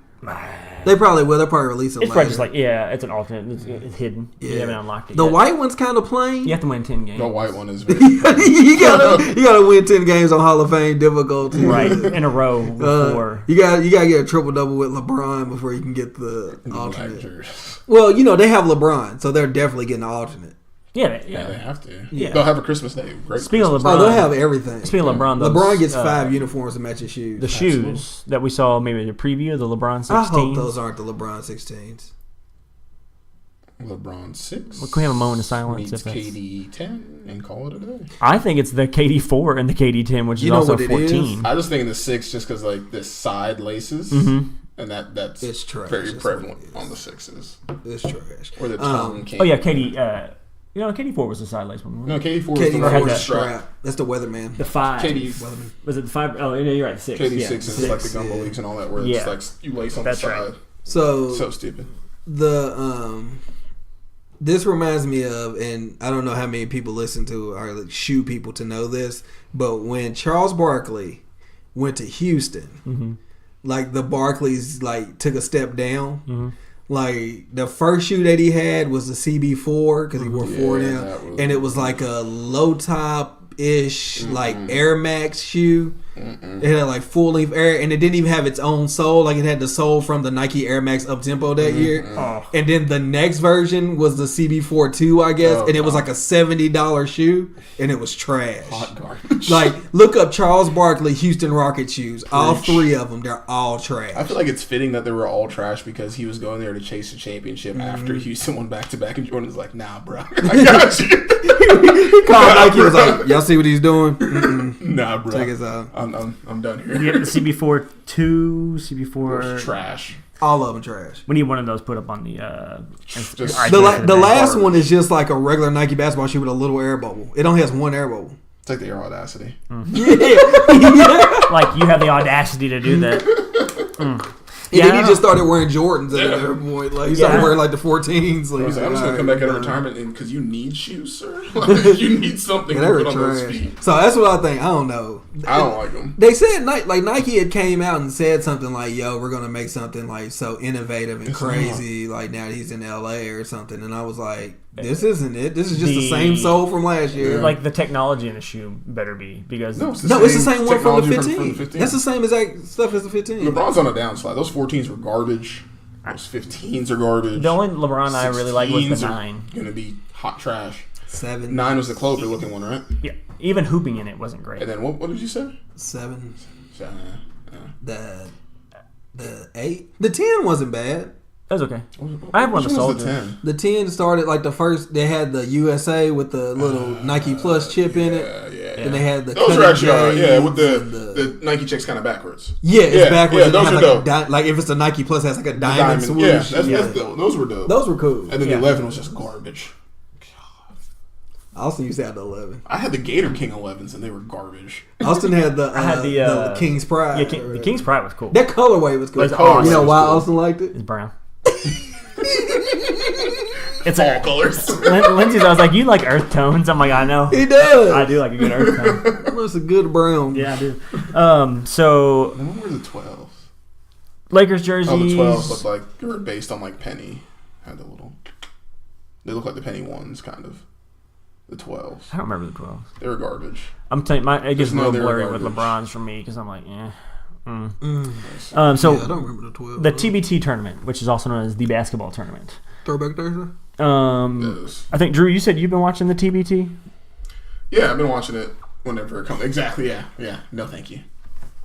They probably will. They'll probably release it It's later. probably just like, yeah, it's an alternate. It's hidden. You Yeah. haven't unlocked it The yet. white one's kind of plain. You have to win 10 games. The white one is very you gotta win 10 games on Hall of Fame difficulty. Right, in a row before. You gotta get a triple double with LeBron before you can get the black alternate. jerseys. Well, they have LeBron, so they're definitely getting the alternate. Yeah. Yeah, they have to. Yeah. They'll have a Christmas day. Great Speaking of Christmas LeBron, Oh, they'll have everything. speaking of LeBron, those, LeBron gets 5 uniforms to match his shoes. The shoes that we saw maybe in the preview of the LeBron 16. I hope those aren't the LeBron 16s. LeBron 6. Well, can we have a moment of silence Needs if that's- KD 10 and call it a day. I think it's the KD 4 and the KD 10, which is You know also what it is? 14. I just think in the 6 just because like the side laces Mhm. and that's It's trash. very That's prevalent what it is. on the 6s. It's trash. Or the tongue came. Oh yeah, KD. KD 4 was the side lace one. No, KD 4 is KD the had fourth that strap. That's the weatherman. The 5. KD Was it the 5? Oh, yeah, you're right. 6. KD yeah, 6 is like the gumbo yeah. leagues and all that, where Yeah. it's like you lace on That's the side. right. So stupid. The this reminds me of, and I don't know how many people listen to or like shoe people to know this, but when Charles Barkley went to Houston, Mm-hmm. like the Barkleys like took a step down. Mm-hmm. Like the first shoe that he had was the CB4 because he wore 4 Yeah, now, that was- and it was like a low top ish like Air Max shoe. It had like full length Air, and it didn't even have its own sole. Like it had the sole from the Nike Air Max Up Tempo that year. Oh. And then the next version was the CB4 2, I guess, Oh, and it was God. like a $70 shoe, and it was trash. Hot garbage. Like look up Charles Barkley Houston Rocket shoes. All Preach. 3 of them, they're all trash. I feel like it's fitting that they were all trash because he was going there to chase a championship after Houston won back to back, and Jordan was like, "Nah, bro, I got you." Called Nike was like, "Y'all see what he's doing? Mm-mm. Nah, bro, Check us out. I'm done here. You have the CB4 2, It was CB4. trash. All of them trash." We need one of those put up on the. Just- The last Garbage. one is just like a regular Nike basketball shoe with a little air bubble. It only has 1 air bubble. It's like their audacity. Like you have the audacity to do that. And Yeah, then I he just started wearing Jordans at Yeah. that point. Like he started Yeah. wearing like the 14s. Like, I was like, I'm just gonna come back out of retirement because you need shoes, sir. Like, you need something Yeah, to they were put on those trash. feet. So that's what I think. I don't know. I don't like them. They said Nike had came out and said something like, "Yo, we're gonna make something like so innovative and It's crazy." Like now he's in LA or something, and I was like, "This isn't it. This is just the The- same sole from last year." Like the technology in the shoe better be because No, it's the no, it's the same one from the technology 15. from the That's the same exact stuff as the 15. LeBron's on a downslide. Those 14s were garbage. Those 15s are garbage. the only LeBron I really liked was the 16s are 9. Gonna be hot trash. 7, 9 was the Clover looking one, right? Yeah, even hooping in it wasn't great. And then what did you say? 7, Uh, the 8, the 10 wasn't bad. That was okay. I have one of Which the one was soldiers. 10? The 10 started like the first. They had the USA with the little Nike Plus chip in it. Yeah. And they had the Those cutting are actually alright. Yeah, with J's and the Nike checks kind of backwards. yeah, it's Yeah, backwards. yeah, and it those has are like dope. like if it's a Nike Plus, it has like a The diamond, swoosh. Yeah, that's Yeah. dope. Those were dope. Those were cool. And then Yeah. the 11 was just garbage. Austin used to have the 11. I had the Gator King 11s and they were garbage. Austin had the had the, King's Pride. Yeah, the King's Pride was cool. That colorway was cool. That's You awesome. know why Cool. Austin liked it? It's brown. It's All a, colors. Lindsay's. I was like, "You like earth tones?" I'm like, "I know. He does. I do like a good earth tone." That's a good brown. Yeah, I do. So And what were the 12s? Lakers jerseys. Oh, the 12s looked like they were based on like Penny. Had the little. They look like the Penny ones, kind of. The 12s. I don't remember the 12s. They were garbage. I'm telling you, it gets Just know real they were blurry with garbage. LeBron's for me because I'm like, eh. So So yeah, I don't remember the 12. the TBT tournament, which is also known as the basketball tournament, Throwback Thursday. Yes. I think Drew, you said you've been watching the TBT. Yeah, I've been watching it whenever it comes. Exactly. Yeah. No, thank you.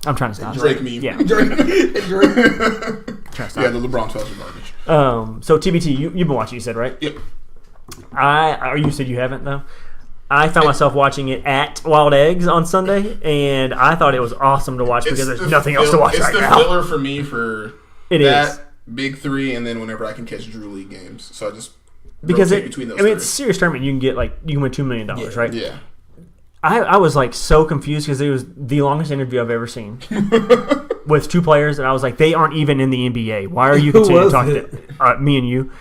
I'm trying to stop. Drake meme. Yeah. Drake. Trying to stop. Yeah, the LeBron 12 are garbage. So TBT, you've been watching. You said right? Yep. Or you said you haven't though. I found myself watching it at Wild Eggs on Sunday, and I thought it was awesome to watch because there's nothing else to watch right now. It's the filler for me for It is. Big three, and then whenever I can catch Drew League games. So I just Because rotate between those it's a serious tournament. You can get you can win $2 million, right? Yeah. I was like so confused because it was the longest interview I've ever seen with two players, and I was like, they aren't even in the NBA. Why are you continuing to talk to me and you?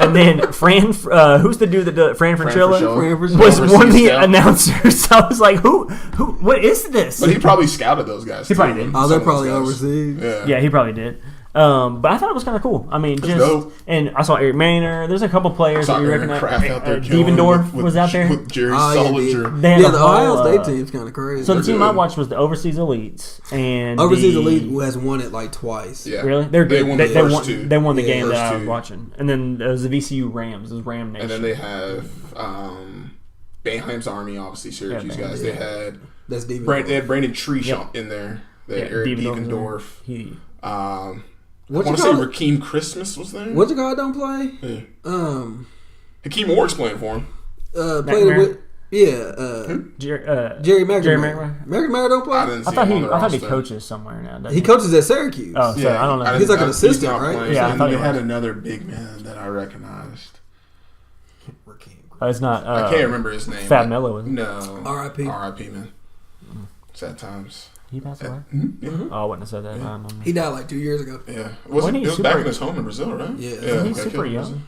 And then Fran, who's the dude that does Fran Fraschilla? Was one of the announcers. I was like, who, what is this? But he probably scouted those guys. He probably did. Oh, they're probably overseas. Yeah, he probably did. But I thought it was kind of cool. I mean, dope. And I saw Eric Maynard. There's a couple players that we recognize. Kraft out there killing Devendorf with was out there. With Jerry Sullinger. They had The Ohio State team's kind of crazy. So the They're team I good. watched was the Overseas Elites, and Overseas Elite has won it like twice. Yeah. Really, they're good. They won the first two. They won the game first that I was two. watching, and then there was the VCU Rams. It was Ram Nation. And then they have Boeheim's Army, obviously Syracuse Yeah, guys. They had That's Devendorf. they had Brandon Treshant in there. They had Eric Devendorf. He I want to say Rakeem Christmas was there. What's the guy don't play? Yeah. Hakeem Ward's playing for him. Played with Jerry McNamara. McNamara don't play. I didn't see I thought him he on the roster. coaches somewhere now. doesn't He coaches at Syracuse. Oh, so I don't know. He's like an assistant, not right? playing. Yeah, I And thought they he had was. another big man that I recognized. It's not. I can't remember his name. Fat but- Mello, isn't it? No. R.I.P. R.I.P. man. Sad times. He passed away. Yeah. Oh, I wouldn't have said that. I don't know. He died like 2 years ago. Yeah. Wasn't It he was back super- in his home in Brazil, right? Yeah. Isn't he got super killed in young? Brazil.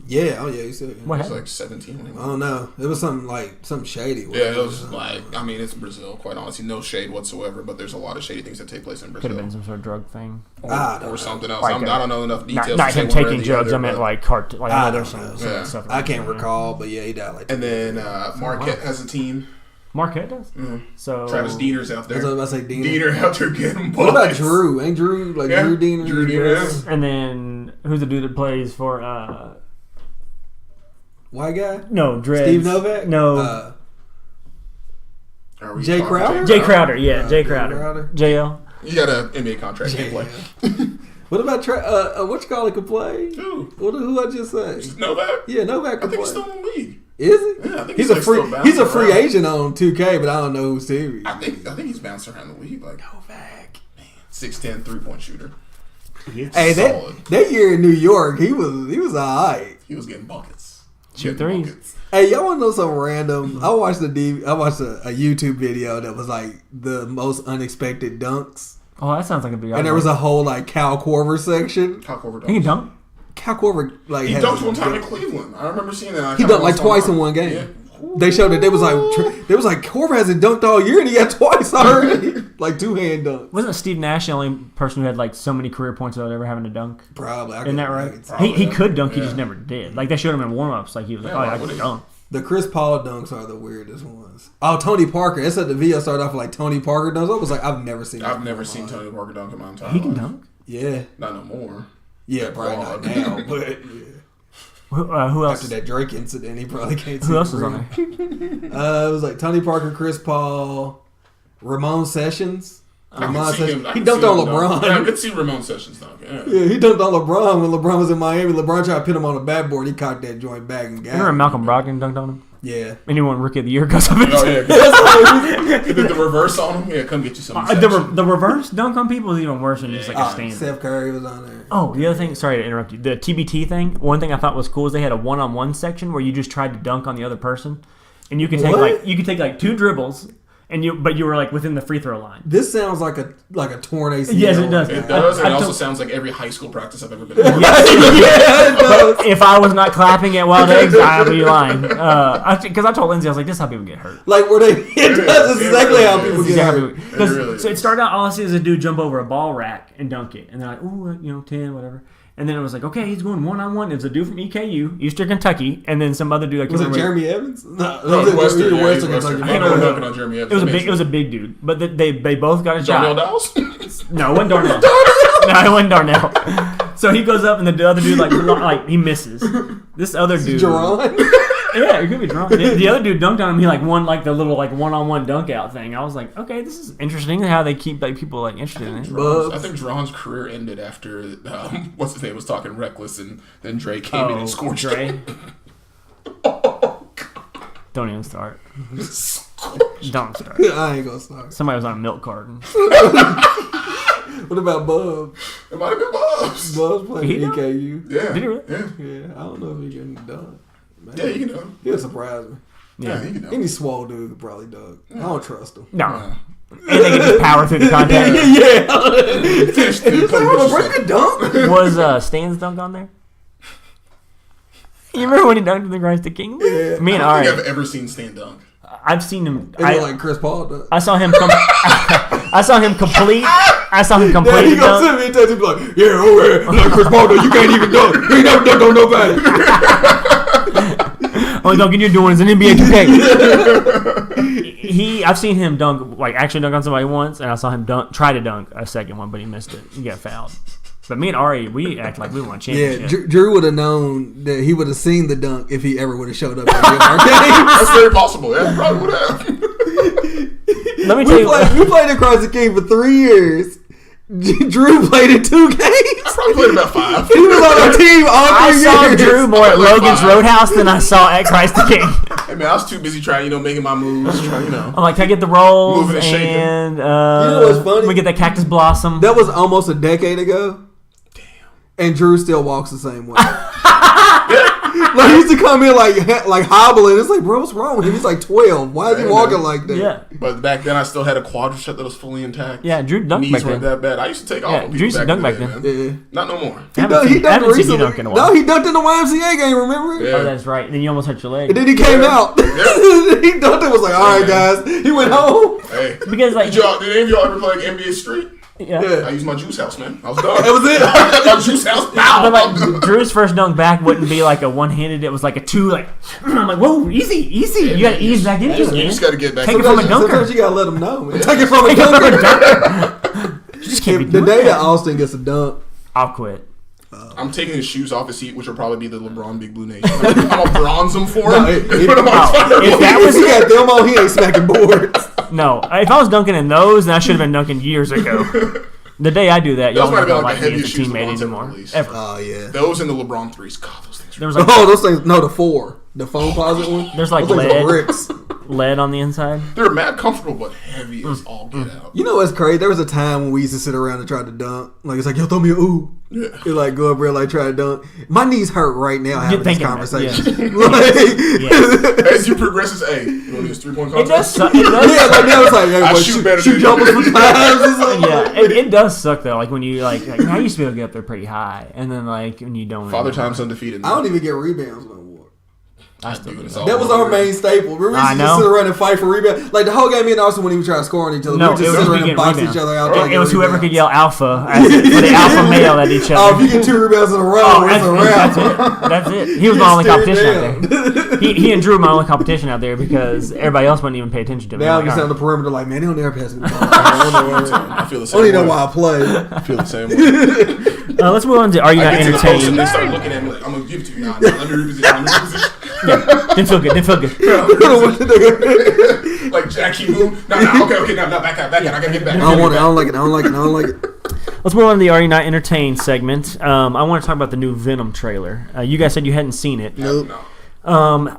Yeah, oh yeah, you said. What He was happened? like 17 when he I went. don't know. It was something shady. Yeah, it was like, I mean, it's Brazil, quite honestly. No shade whatsoever, but there's a lot of shady things that take place in Brazil. Could have been some sort of drug thing. Or something else. Like, I don't know enough details. Not to say him one way or taking the drugs. other, I meant but- like I I know there's don't some know. some Yeah. stuff. I can't recall, but yeah, he died like. 2 And years then ago. Marquette has a team. Marquette does. So Travis Diener's out there. That's what I was about to say. Diener. Diener out there getting What about buckets. Drew? Ain't Drew like Yeah, Drew Diener? Drew Diener, yeah. And then who's the dude that plays for? White guy? No, Dreads. Steve Novak? No, Are we Jay talking Crowder? Jay Crowder. Yeah, Jay Jay Crowder. Crowder. JL. You got an NBA contract. Can't play. What about what you call it could play? Who? Who I just say? Novak? Yeah, Novak I could think play. he's still in the league. Is he? Yeah, I think he's he's a free. still He's a bouncing free around. agent on 2K, but I don't know who's team. I think he's bouncing around the league. Like Novak, man, 6'10", 3-point shooter. Hey, Solid. that year in New York, he was alright. He was getting buckets. Shoot Getting threes. buckets. Hey, y'all want to know something random? I watched a YouTube video that was like the most unexpected dunks, Oh, that sounds like a big. and there was a whole like Cal Korver section. Kyle Korver He can dunks. dunk. Cal Korver like He had dunked a- one time in Cleveland. I remember seeing that. He dunked like twice in one game. Yeah. They showed that they was like Korver hasn't dunked all year, and he got twice already, like 2-hand dunk. Wasn't Steve Nash the only person who had like so many career points without ever having to dunk? Probably, Isn't that right? Probably, He yeah. could dunk. He Yeah. just never did. Like they showed him in warm ups. Like he was like, Yeah, oh, why I would can he? dunk. The Chris Paul dunks are the weirdest ones. Oh, Tony Parker. It said the video started off with like Tony Parker dunks. I was like, I've never seen. that I've never before. seen Tony Parker dunk in my entire He can life. dunk. Yeah, Not no more. yeah, probably not God. now, but yeah. Who else? After that Drake incident, he probably can't. Who see else the was on rim. there? It was like Tony Parker, Chris Paul, Ramon Sessions. I can Ramon see Sessions. him- I He can dunked see on him dunk. LeBron. Yeah, I could see Ramon Sessions dunk. Yeah. Yeah, he dunked on LeBron when LeBron was in Miami. LeBron tried to pin him on the backboard. He cocked that joint back and got Remember him. Malcolm Brogdon dunked on him? Yeah. And he won Rookie of the Year because of it. Oh yeah. He did the reverse on him. Yeah, come get you some. The reverse dunk on people is even worse than just like a Oh, stand. Steph Curry was on there. Oh, the other thing, sorry to interrupt you. The TBT thing, one thing I thought was cool is they had a one-on-one section where you just tried to dunk on the other person. And you could take What? like 2 dribbles and you were like within the free throw line. This sounds like a torn ACL. Yes, it does. It does. And I it also told- sounds like every high school practice I've ever been. Yeah, it does. If I was not clapping at Wild Eggs, I'd be lying. Because I told Lindsay, I was like, this is how people get hurt. Like where they, it does. That's It exactly really how is. people This is get how hurt. people- 'cause- It really so it is. started out, all I see is a dude jump over a ball rack and dunk it. And they're like, ooh, 10, whatever. And then it was like, okay, he's going one-on-one. It was a dude from EKU, Eastern Kentucky, and then some other dude. I Was can't it remember. Jeremy Evans? No, No, it was Western, yeah, Western he's Western. Kentucky. I can't remember remember. dunking on Jeremy Evans. It was a big dude, but they both got a Darnell job. Dowles. No, it wasn't Darnell. No, it wasn't Darnell. So he goes up, and the other dude like he misses. This other dude, Jerron. yeah, it could be drunk. The other dude dunked on him. He won the little one-on-one dunk out thing. I was like, okay, this is interesting how they keep people interested in it. I think Dron's career ended after what's his name was talking reckless, and then Dre came in and scored. Dre. Don't even start. Don't start. I ain't gonna start. Somebody was on a milk carton. What about Bub? It might have been Bubs. Bub's playing He done? EKU. Yeah. Did he really? Yeah. Yeah, I don't know if he can dunk. Man, Yeah, you can do. He'll surprise me. Yeah, you can do. Any swole dude could probably dunk. I don't trust him. No. Yeah. And they can just power through the contact. Yeah. Finish the He's like, oh, break a dunk. Was Stan's dunk on there? You remember when he dunked in the Christ the King? Yeah. Me and I don't think Ari. I've ever seen Stan dunk. I've seen him. It's like Chris Paul dunk. I saw him. I saw him complete. I saw him Yeah, complete. he the goes dunk. to me and tells him like, yeah, okay, like Chris Paul dunk, you can't even dunk. You ain't never dunked on nobody. Only dunking you're doing is an NBA 2K. I've seen him dunk, actually dunk on somebody once, and I saw him try to dunk a second one, but he missed it. He got fouled. But me and Ari, we act like we won a championship. Yeah, Drew would have known that he would have seen the dunk if he ever would have showed up at our game. That's very possible. Yeah, probably would have. Let me tell you. We played across the King for 3 years. Drew played in 2 games. I probably played about 5. He was on our team all 3 I years. saw Drew more at Like Logan's 5. Roadhouse than I saw at Christ the King. Hey man, I was too busy trying, making my moves. I'm like, can I get the rolls? Moving and shaking. And know what's funny? we get that cactus blossom. That was almost a decade ago. Damn. And Drew still walks the same way. Like he used to come in like hobbling. It's like, bro, what's wrong with him? He's like 12. Why is he Yeah, walking man. like that? Yeah. But back then, I still had a quadricep that was fully intact. Yeah, Drew dunked Knees back weren't then. that bad. I used to take off Yeah, on people Drew used to back in dunk the back day, then. man. Not no more. I haven't He seen dunked you recently. dunk in a while. No, he dunked in the YMCA game, remember? Yeah. Oh, that's right. And then you almost hurt your leg. And then he came out. he dunked and was like, all right, guys. He went home. Hey, Because, did any of y'all ever play NBA Street? yeah. I used my juice house, man. I was done. That was it. My juice house. Pow. But Drew's first dunk back wouldn't be like a one-handed. It was like a two. I'm like, whoa, easy. You got to ease back into it, You man. just got to get back. Take it from a dunker. Sometimes you got to let him know, man. Take it from a Take it from a dunker. dunker. You just can't be The doing day that that. Austin gets a dunk, I'll quit. I'm taking his shoes off his feet, which will probably be the LeBron Big Blue Nation. I'm gonna bronze him for him. No, it- Put him on fire. if that if was he got them on, he ain't smacking boards. No, if I was dunking in those, then I should have been dunking years ago. The day I do that, Those y'all might have don't been like like the me as a heaviest shoes teammate LeBron's ever anymore. released. Ever. Oh, yeah. Those and the LeBron 3s. God, those things. There was like Oh, those things. No, the 4. The phone closet one. There's like those things are lead. bricks. lead on the inside. They're mad comfortable, but heavy as all get out. You know what's crazy? There was a time when we used to sit around and try to dunk. Like, it's like, yo, throw me a ooh. Yeah. You like go up there, like try to dunk. My knees hurt right now having this thinking of it, conversation. Like, As you progress, as you want to use 3-point It does contest? suck. It does. yeah, like now it's like, hey, I boy, shoot better shoot than jumpers you. for times or something. Yeah, it does suck though. Like when you like I used to be able to get up there pretty high, and then like when you don't. Father Time's undefeated. I don't even get rebounds when I walk. I still do Dude, it's that. all That was our over. main staple. We used I to know. just sit around and fight for rebounds. Like the whole game, me and Austin wouldn't even try to score on each other. No, we would it just was sit around we and getting box rebounds. each other out. It was whoever could yell alpha for the alpha male at each Oh, other. if you get 2 rebounds in a row, Oh, it's a that's wrap. it. That's it. He was my only competition out there. He and Drew were my only competition out there because everybody else wouldn't even pay attention to me. Now Like, I'm just all on the right. perimeter like, man, they don't never pass me the ball. I don't I feel the I same don't even know way. why I play. I feel the same way. Let's move on to Are You Not I get to the post and Entertained? they start looking at me like, I'm going to give it to you. Nah, let me reposition. Didn't feel good. Like Jackie Moon. No, okay, no, back out. I got to get back. I don't want it. I don't like it. I don't like it. I don't like it. Let's move on to the Are You Not Entertained segment. I want to talk about the new Venom trailer. You guys said you hadn't seen it. Nope. No.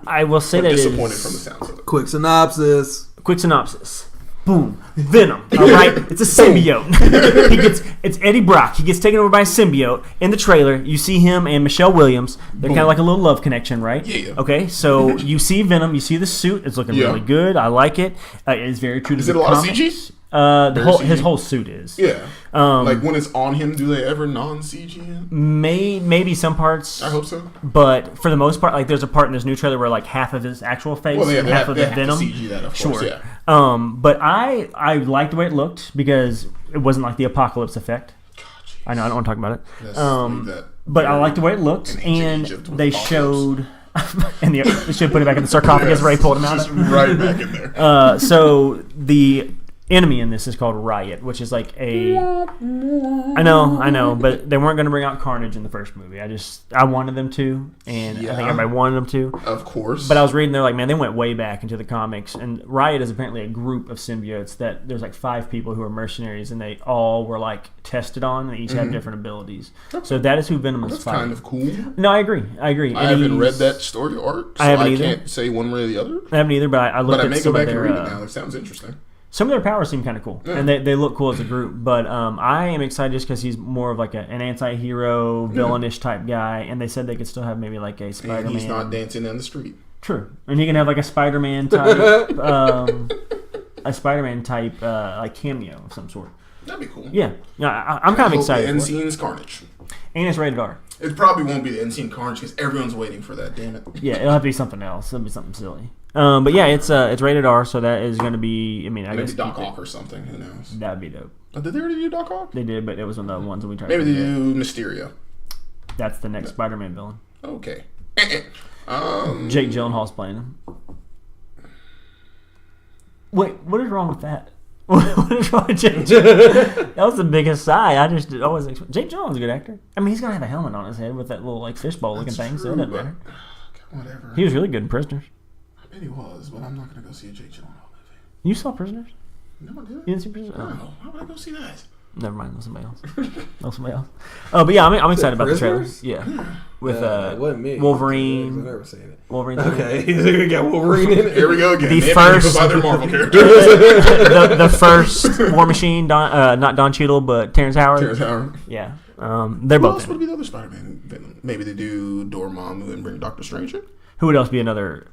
I will say I'm that it disappointed is- from the sounds of it. Quick synopsis. Quick synopsis. Boom. Venom. All right. It's a symbiote. It's Eddie Brock. He gets taken over by a symbiote. In the trailer, you see him and Michelle Williams. They're kind of like a little love connection, right? Yeah. Okay. So you see Venom. You see the suit. It's looking Yeah. really good. I like it. It is very true to Is the it a lot of comics. CG? His CG? whole suit is. Yeah. Um, Like when it's on him, do they ever non-CG him? Maybe some parts. I hope so. But for the most part, like there's a part in this new trailer where like half of his actual face Well, and half of they his have Venom. to CG that, of Sure. course, yeah. But I liked the way it looked because it wasn't like the apocalypse effect. I know I don't want to talk about it. Let's leave that But I liked the way it looked, in ancient and Egypt with they apocalypse. showed. And they should put it back in the sarcophagus. Ray pulled him out. Just of it. right back in there. So the enemy in this is called Riot, which is like a. I know, but they weren't going to bring out Carnage in the first movie. I wanted them to, and I Yeah. think everybody wanted them to. Of course. But I was reading, they're like, man, they went way back into the comics, and Riot is apparently a group of symbiotes that there's like 5 people who are mercenaries, and they all were like tested on, and they each have different abilities. So that is who Venom is That's fighting. kind of cool. No, I agree. I haven't read that story arc, so I I, haven't either. can't say one way or the other. I haven't either, but I looked But I at may go some of back and their read it now. It sounds interesting. some of their powers seem kind of cool, Yeah. and they look cool as a group. But I am excited just because he's more of like an anti-hero, villainish type guy, and they said they could still have maybe like a And Spider-Man. he's not dancing down the street. True, and he can have like a Spider-Man type, like cameo of some sort. That'd be cool. Yeah, I'm kind of excited. The end for it. scene's Carnage. And it's rated R. It probably won't be the end scene Carnage because everyone's waiting for that. Damn it. Yeah, it'll have to be something else. It'll be something silly. But yeah, it's rated R, so that is going to be. I mean, I Maybe guess Doc Ock or something. Who knows? that'd be dope. But did they already do Doc Ock? They did, but it was one of the ones that we tried. Maybe to they get. do Mysterio. That's the next Spider-Man villain. Okay. Jake Gyllenhaal's playing him. Wait, what is wrong with that? What is wrong with Jake Gyllenhaal? That was the biggest sigh. I just always expect. Jake Gyllenhaal's a good actor. I mean, he's gonna have a helmet on his head with that little like fishbowl looking thing, so it doesn't matter. Whatever. He was really good in Prisoners. I bet he was, but I'm not gonna go see a Jake Gyllenhaal movie. You saw Prisoners? No, I didn't. You didn't see Prisoners? No, Oh, why would I go see that? never mind. That was somebody else. That was somebody else. Oh, but yeah, I'm excited about the trailer. Prisoners? Yeah, with it wasn't me. I've Wolverine. never seen it. Wolverine. Okay, we got Wolverine in it. Here we go again. The They haven't even first- by their Marvel characters. the first War Machine, not Don Cheadle, but Terrence Howard. Terrence Howard. Yeah, they're Who both. else in would it. be the other Spider-Man villain? Maybe they do Dormammu and bring Doctor Strange in? Who would else be another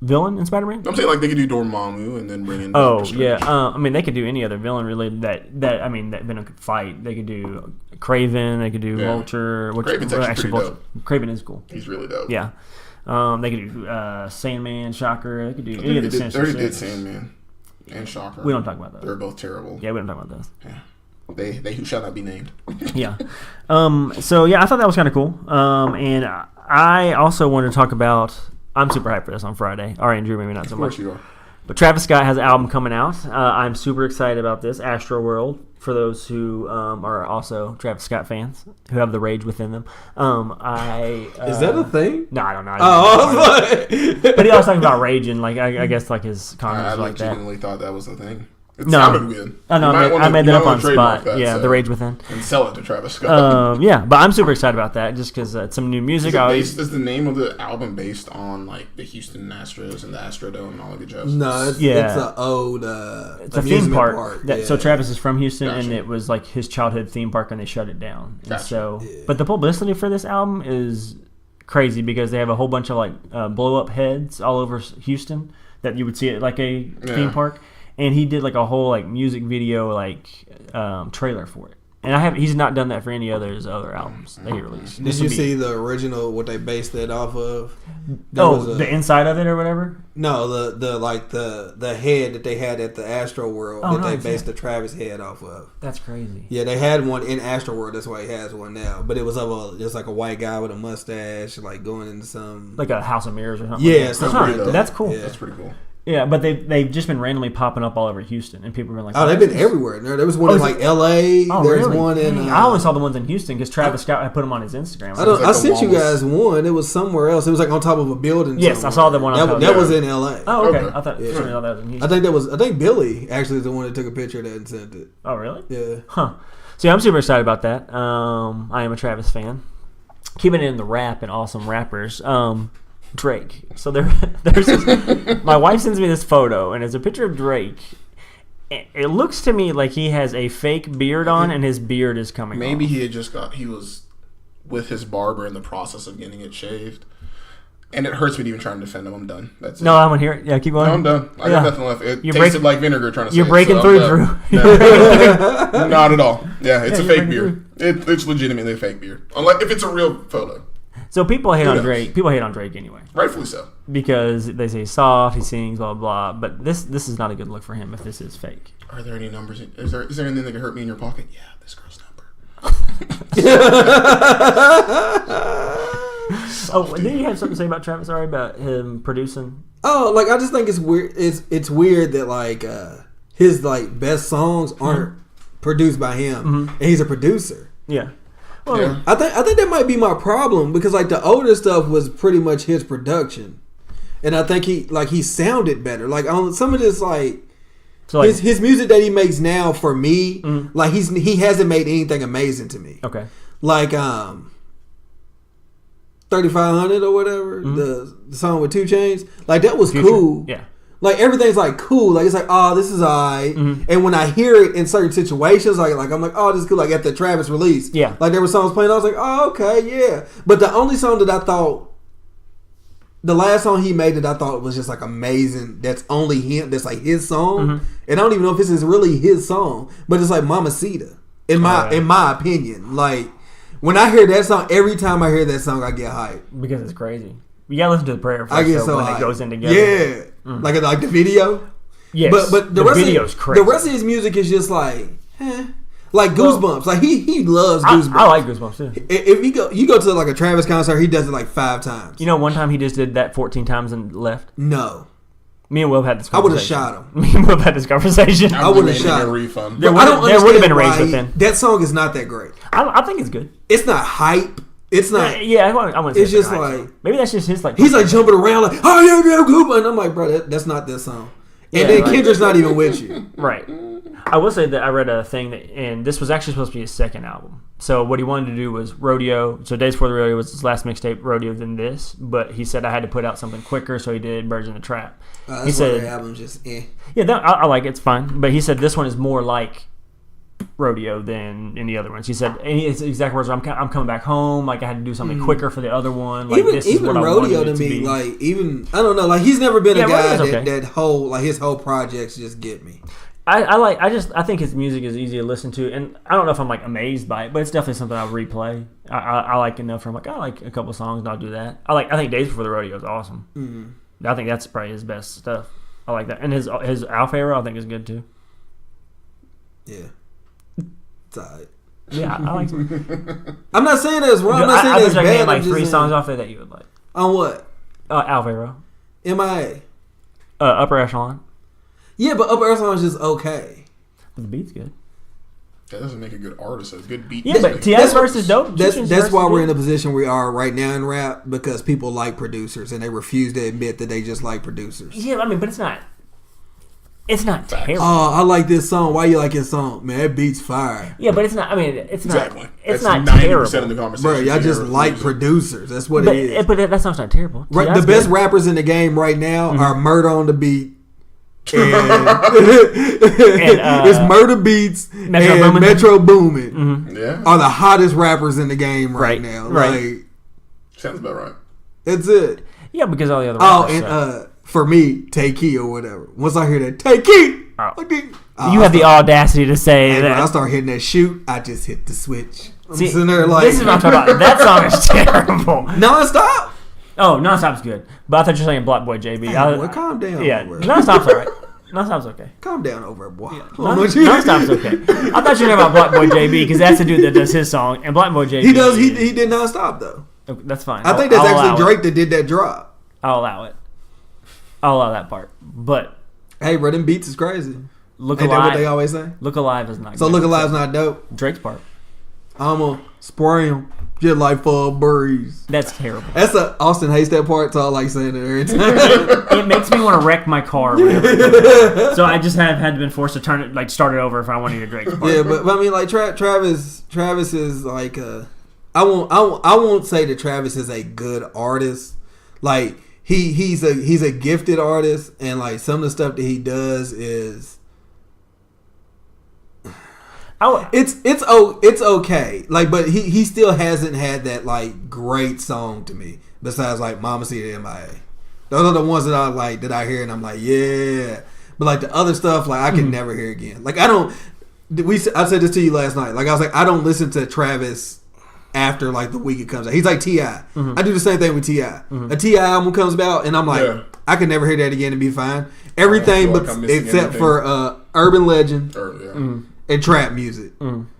villain in Spider-Man? I'm saying like they could do Dormammu and then bring in Oh Doctor yeah, Strange. I mean they could do any other villain really that Venom could fight. They could do Kraven. They could do Yeah. Vulture. Which Kraven's actually pretty Vulture, Kraven is cool. He's really dope. Yeah, they could do Sandman, Shocker. They could do I any of think the they Sinister did Six. Sandman and Shocker. We don't talk about those. They're both terrible. Yeah, we don't talk about those. They who shall not be named. Yeah. So yeah, I thought that was kind of cool. And I also wanted to talk about. I'm super hyped for this on Friday. Ari and Drew, maybe not so Of course much. you are. But Travis Scott has an album coming out. I'm super excited about this. Astro World, for those who are also Travis Scott fans, who have the rage within them. Is that a thing? No, I don't know. Oh, I was like, But he also talking about raging. Like I guess like his I comments like that. legitimately thought that was a thing. It No. sounded good. Oh no, You might I made that up on the trademark spot. that, Yeah, so- the rage within. and sell it to Travis Scott. Yeah, but I'm super excited about that just because it's some new music. Is the name of the album based on like the Houston Astros and the Astrodome and all the good jokes? no, it's Yeah. an old It's a theme amusement park. So yeah. Travis is from Houston, and Gotcha. it was like his childhood theme park, and they shut it down. And Gotcha. so, but the publicity for this album is crazy because they have a whole bunch of like blow up heads all over Houston that you would see at like a theme park, and he did like a whole like music video like trailer for it. And he's not done that for any of his other albums that he released. Did This you would be- see the original? What they based it off of? the inside of it or whatever. No, the head that they had at the Astro World Oh, that they nice, based yeah. the Travis head off of. That's crazy. Yeah, they had one in Astro World. That's why he has one now. But it was of just like a white guy with a mustache, like going into some. Like a House of Mirrors or something. Yeah, like that. something Huh, like that. That's cool. Yeah. That's pretty cool. Yeah, but they've just been randomly popping up all over Houston, and people have been like, Oh, they've this been is- everywhere. There was one in is like it- L.A. Oh, There's really? one in. Dang, I only saw the ones in Houston because Travis Scott had put them on his Instagram. I don't. like I the sent you Wallace. guys one. It was somewhere else. It was like on top of a building. Yes, I somewhere. saw the one on top That of was it. in L.A. Oh, okay. Okay. I thought Yeah. for some reason that was in I Houston. think Billy actually is the one that took a picture of that and sent it. Oh, really? Yeah. Huh. So yeah, I'm super excited about that. I am a Travis fan. Keeping it in the rap and awesome rappers. Drake. So there's this, my wife sends me this photo, and it's a picture of Drake. It looks to me like he has a fake beard on, and his beard is coming Maybe off. he was with his barber in the process of getting it shaved. And it hurts me to even try and defend him. I'm done. That's it. No, I'm gonna hear it. Yeah, keep going. No, I'm done. I Yeah. got nothing left. It You're tasted breaking- like vinegar trying to say You're it, breaking so through, I'm Drew. done. No, not at all. Yeah, it's Yeah, a you're fake breaking beard. It's legitimately a fake beard. Unless if it's a real photo. So people hate Who on knows? Drake. People hate on Drake anyway Rightfully so. because they say he's soft, he sings, blah blah. But this is not a good look for him if this is fake. Are there any numbers? Is there anything that can hurt me in your pocket? Yeah, this girl's number. Oh, didn't you have something to say about Travis? Sorry, about him producing. Oh, like I just think it's weird. It's weird that like his like best songs aren't produced by him, and he's a producer. Yeah. Well, Yeah. I think that might be my problem because like the older stuff was pretty much his production, and I think he sounded better. Like on some of this like. so like, His music that he makes now for me, like he hasn't made anything amazing to me. okay. Like 3500 or whatever, the song with 2 Chainz, like that was Future? cool. Yeah. Like everything's like cool. Like it's like, oh, this is alright. And when I hear it in certain situations, like I'm like, oh, this is cool. Like at the Travis release, Yeah. like there were songs playing. I was like, oh, okay, yeah. But the only song that I thought. The last song he made that I thought was just like amazing. That's only him. That's like his song, and I don't even know if this is really his song, but it's like Mamacita. In my opinion, like when I hear that song, every time I hear that song, I get hyped. Because it's crazy. You gotta listen to the prayer first. I get though, so when hyped. it goes in together. Yeah, like the video. Yes. But the video's crazy. The rest of his music is just like, like Goosebumps. Like he loves Goosebumps. I like Goosebumps too. If you go to like a Travis concert, he does it like 5 times. You know, one time he just did that 14 times and left. No, Me and Will had this I would conversation. have shot him. Me and Will had this conversation. I would've made him shot a him. refund. There I don't would have been a understand raise why within. that song is not that great. I think it's good. It's not hype. It's not. Yeah, I want to say It's just hype like- song. Maybe that's just his like. He's like jumping around like, oh yeah, Gooba, and I'm like, bro, that's not this song. And Yeah, then like- Kendrick's not even with you. Right. I will say that I read a thing that, and this was actually supposed to be his second album. So what he wanted to do was Rodeo. So Days Before the Rodeo was his last mixtape, Rodeo, than this. But he said I had to put out something quicker, so he did Birds in the Trap. That's He why said- the album's just Yeah, I like it. It's fine. But he said this one is more like Rodeo than any other ones. He said, and his exact words, I'm coming back home. Like I had to do something quicker for the other one. Like even this is what I Rodeo wanted to it me, be. like even I don't know, like he's never been Yeah, a guy Rodeo's okay. that whole like his whole projects just get me. I think his music is easy to listen to, and I don't know if I'm like amazed by it, but it's definitely something I'll replay. I like enough. I'm like, I like a couple songs, and I'll do that. I think Days Before the Rodeo is awesome. I think that's probably his best stuff. I like that, and his Alpha Era I think is good too. Yeah, it's alright. Yeah, I like. I'm not saying that's wrong. I'm not saying I that's bet you I can bad. name like I'm just 3 saying- songs off there that you would like. on what? Alpha Era, MIA. Upper Echelon, Yeah, but Upper Echelon is just okay. but the beat's good. That doesn't make a good artist. A good beat. Yeah, doesn't but make- T.I.'s verse is dope. That's Future's verse why is we're good. in the position we are right now in rap because people like producers and they refuse to admit that they just like producers. Yeah, I mean, but it's not. It's not terrible. Oh, I like this song. Why you like this song? Man, that beat's fire. Yeah, but it's not. I mean, it's Exactly. not. It's That's not 90% terrible. of the conversation. Bro, y'all just like producers. That's what But it is. that song's not terrible. Right, T.I.'s the best good. rappers in the game right now are Murder on the Beat. And it's Murder Beats Metro and Boomin. Metro Boomin Yeah. are the hottest rappers in the game right, Right, now. right. Like, Sounds about right. that's it. Yeah, because all the other. Oh, rappers and suck. for me, Take Key or whatever. Once I hear that Take Key, Oh. I you have the start- audacity to say Hey, that. when I start hitting that shoot, I just hit the switch. I'm See, sitting there like this is what I'm talking about. That song is terrible. nonstop. Oh, Nonstop's good, but I thought you were saying Block Boy JB. Hey, boy, calm down. Yeah, over. Nonstop's alright. Nonstop's okay. Calm down over, boy. Nonstop's okay. I thought you were talking about Block Boy JB because that's the dude that does his song, and Block Boy JB. He does. He did not stop though. Okay, that's fine. I think that's I'll allow actually it. Drake that did that drop. I'll allow it. I'll allow that part. But Hey, bro, them beats is crazy. Look Ain't that what they Alive. always say? Look Alive is not. So good. Look Alive's not dope. Drake's part. I'ma spray him just like for a breeze. That's terrible. That's a Austin hates that part, so I like saying it every time. It makes me want to wreck my car. Whenever so I just have had been forced to turn it, like start it over if I want to hear Drake's part. Yeah, but I mean, like Travis is like I won't say that Travis is a good artist. Like he's a gifted artist, and like some of the stuff that he does is it's okay. Like, but he still hasn't had that like great song to me. Besides like Mamacita and MIA. Those are the ones that I like that I hear and I'm like, yeah. But like the other stuff, like I can never hear again. Like I said this to you last night. Like I was like, I don't listen to Travis after like the week it comes out. He's like T.I. I do the same thing with T.I. A T.I. album comes out and I'm like, Yeah. I can never hear that again and be fine. Everything feel like but I'm missing except anything. for Urban Legend Yeah. and trap music.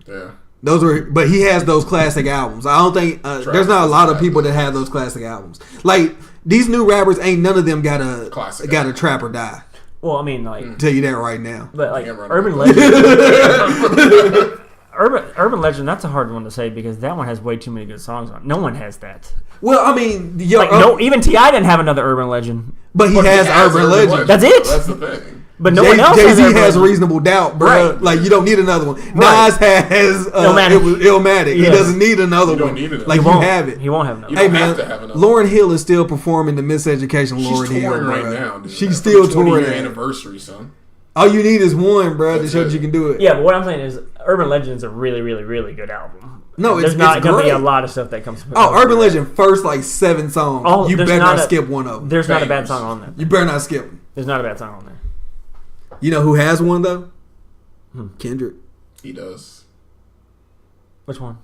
Yeah. Those were, but he has those classic albums. I don't think there's not a lot of people that have those classic albums. Like these new rappers, ain't none of them got a Classic got a album. Trap or Die. Well, I mean, like, Tell you that right now. but like Can't run Urban away. Legend. Urban Legend. That's a hard one to say because that one has way too many good songs on. No one has that. Well, I mean, yo, Like no, even T.I. didn't have another Urban Legend. but he But has Urban Legend. That's it. That's the thing. But no one else Jay has Z Urban has Legend. Reasonable Doubt, bro. Right. Like you don't need another one. Right. Nas has Illmatic. Illmatic. He Yeah. doesn't need another You don't one. need it. Like He you won't. have it. He won't have another. You Hey don't man, have to have another. Lauren Hill is still performing the Miseducation. She's Lauren Hill, touring bro. right now, dude. She's That's still the 20-year touring. That. anniversary, son. All you need is one, bro, to That's show that it. you can do it. Yeah, but what I'm saying is Urban Legend is a really, really, really good album. No, There's it's not going to be great. a lot of stuff that comes from Oh, Urban Legend first like 7 songs. Oh, you there's better not not a- skip one of them. There's not a bad Bangers. song on there. You better not skip them. There's not a bad song on there. You know who has one though? Kendrick. He does. Which one?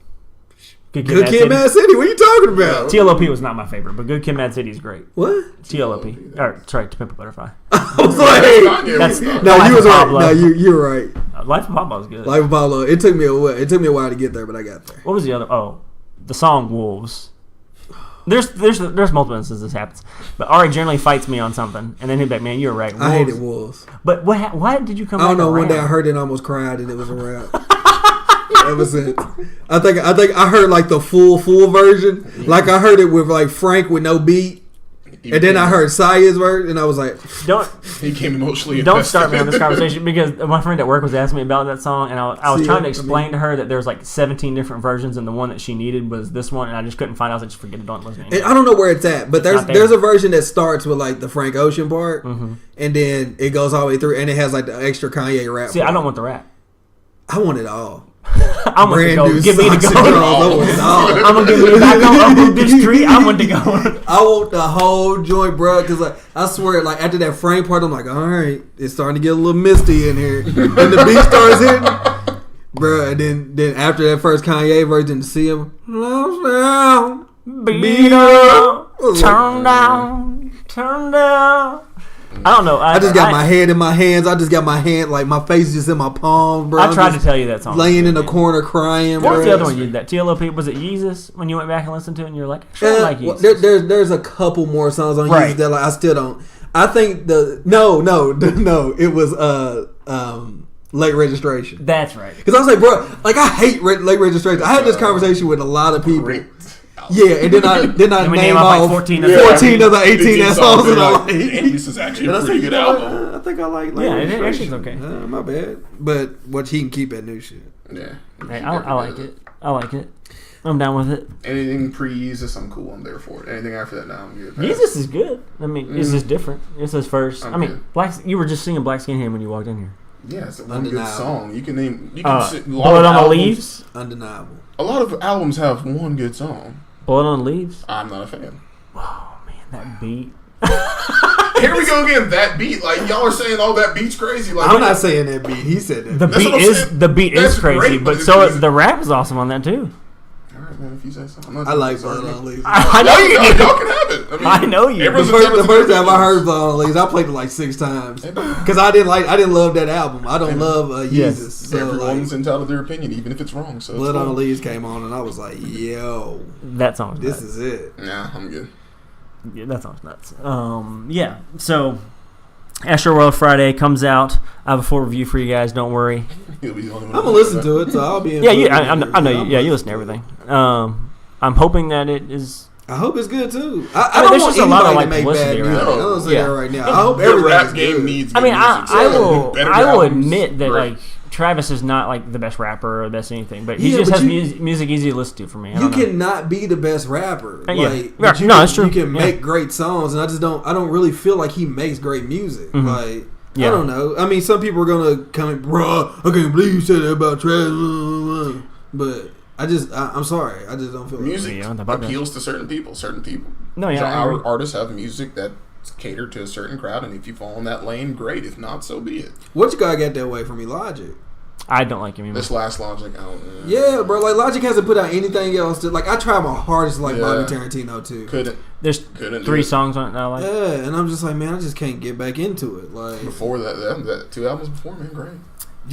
Good Kid, Mad City. What are you talking about? TLOP was not my favorite, but Good Kid, Mad City is great. What? TLOP. Or, sorry, To Pimp a Butterfly. I was like, Kanye That's- was no, Life you was of right. Pablo. No, you're right. Life of Pablo was good. Life of Pablo. It took me a while. It took me a while to get there, but I got there. What was the other? Oh, the song Wolves. There's multiple instances this happens, but Ari generally fights me on something, and then he'd be like, "Man, you're right." Wolves. I hated Wolves. But why did you come? I don't back know. One day I around? heard it and almost cried, and it was a rap. Ever since, I think I heard like the full version. Like I heard it with like Frank with no beat, and then I heard Saya's version, and I was like, Don't He came emotionally. don't invested. start me on this conversation because my friend at work was asking me about that song, and I was See, trying to I explain mean- to her that there's like 17 different versions, and the one that she needed was this one, and I just couldn't find out. I was like, just forget it, don't listen. and Anymore. I don't know where it's at, but not there. there's a version that starts with like the Frank Ocean part, Mm-hmm. and then it goes all the way through, and it has like the extra Kanye rap. See, part. I don't want the rap. I want it all. I want to Brand go. new Give me the socks and go. drawers. I want it all. I'm gonna give me back on this street. I want to go. I want the whole joint, bro. Because like, I swear, like after that Frank part, I'm like, all right, it's starting to get a little misty in here. And the beat starts hitting, bro. And then after that first Kanye version, to see him, Beat up, turn down, turn down. I don't know. I just got my head in my hands. I just got my hand, like my face just in my palms, bro. I I'm tried to just tell you that song. laying in the corner crying. What was bro. the other one you did that? TLOP? Was it Yeezus when you went back and listened to it and you're like, actually, I like Well, Yeezus? there's a couple more songs on Right. Yeezus that like I still don't. I think no. It was late registration. That's right. Because I was like, bro, like I hate late registration. I had this conversation with a lot of people. Great. Yeah, and then I And we name name off, off like, 14 14 of of the 18 that songs that I like. Damn, this is actually And a I pretty said, good you know what? album. I think I like late Yeah, it registration. actually is okay. My bad, but what he can keep that new shit. Yeah. Hey, I like it. I like it. I'm down with it. Anything pre-Yeezus, I'm cool. I'm there for it. Anything after that, now I'm good. Yeezus is good. I mean, it's just different. It's his first. I'm I mean, good. you were just singing Black Skin Hand when you walked in here. Yeah, it's a one good Undeniable. song. You can name. You can sing, Blood on the Leaves. Undeniable. A lot of albums have one good song. Blood on the Leaves. I'm not a fan. Oh man, that beat. Here we go again. That beat, like y'all are saying, "Oh, that beat's crazy." Like I'm not saying that beat. He said that. The That's beat what I'm is saying. the beat That's is crazy, great, but but so it's- the rap is awesome on that too. All right, man. If you say so, I'm not. I like sorry, Blood man. on Leaves. I know you Y'all do. can have it. I, mean, I know you. everyone's The entitled to first their time I heard opinions. Blood on the Leaves, I played it like 6 times Hey, man. because I didn't love that album. I don't love Yes. Yeezus. So Everyone's like, entitled to their opinion, even if it's wrong. So Blood it's on the cool. Leaves came on, and I was like, "Yo, That song's this nuts. is it." Nah, I'm good. Yeah, that song's nuts. Yeah. So, Astro World Friday comes out. I have a full review for you guys. Don't worry. He'll be the only one. I'm gonna listen to it, so I'll be. Yeah, I know. I'm Yeah, you listen to everything. I'm hoping that it is. I hope it's good too. I I mean, don't there's want just a lot of, anybody like, to make publicity bad around music. it. I'm gonna say Yeah. that right now. I hope The everything rap is game good. needs. I mean, good I music, so will. better I will albums, admit that great. like Travis is not like the best rapper or the best anything, but he Yeah, just but has you- music easy to listen to for me. I You don't know. cannot be the best rapper. Yeah. Like, Yeah, but you no, can, it's true. You can Yeah. make great songs, and I don't really feel like he makes great music. Like, Yeah. I don't know. I mean, some people are gonna come and, bruh, I can't believe you said that about Travis. But I'm sorry. I just don't feel Music Yeah, the bug- appeals to certain people. No, yeah, So I our agree. artists have music that cater to a certain crowd, and if you fall in that lane, great. If not, so be it. What you gotta get that way from me, Logic? I don't like him anymore. This last Logic, I don't know. Yeah, bro. Like Logic hasn't put out anything else. Like I try my hardest to like Yeah. Bobby Tarantino too. Couldn't There's do 3 it. songs on it that I like. Yeah, and I'm just like, man, I just can't get back into it. Like, before that 2 albums before, man, great.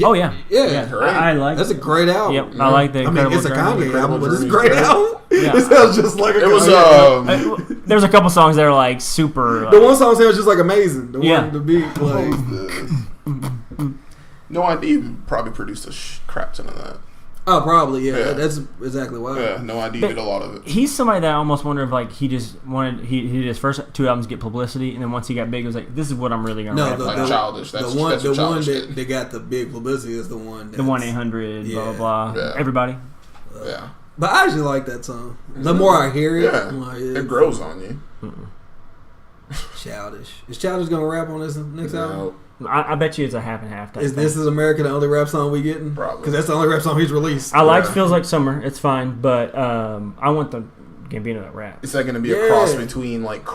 Oh yeah, Yeah. Great. I like. That's a great album. Yep, I like the. I mean, Incredible it's a Journey. Kanye album, but it's a Journey. great album. Yeah. It sounds just like a It was Kanye album. There's a couple songs that are like super. The one song sounds just like amazing. The Yeah. one, the beat, like. No ID probably produced a crap ton of that. Oh, probably, yeah. Yeah. That's exactly why. Yeah, No ID did a lot of it. He's somebody that I almost wonder if like he just wanted he did his first 2 albums get publicity, and then once he got big, it was like this is what I'm really gonna No, rap the, about. Like the, Childish. That's the one, that's the what one Childish that did. they got the big publicity is the one. The 1-800 blah blah blah. Yeah. Everybody. Yeah. But I actually like that song. The more I hear it, Yeah. I'm like, It grows on you. Childish. Is Childish gonna rap on this next album? No, I bet you it's a half and half. Type Is thing. This Is America the only rap song we getting? Probably. Because that's the only rap song he's released. I like Yeah. Feels Like Summer. It's fine, but I want the Gambino that rap. Is that going to be a cross between like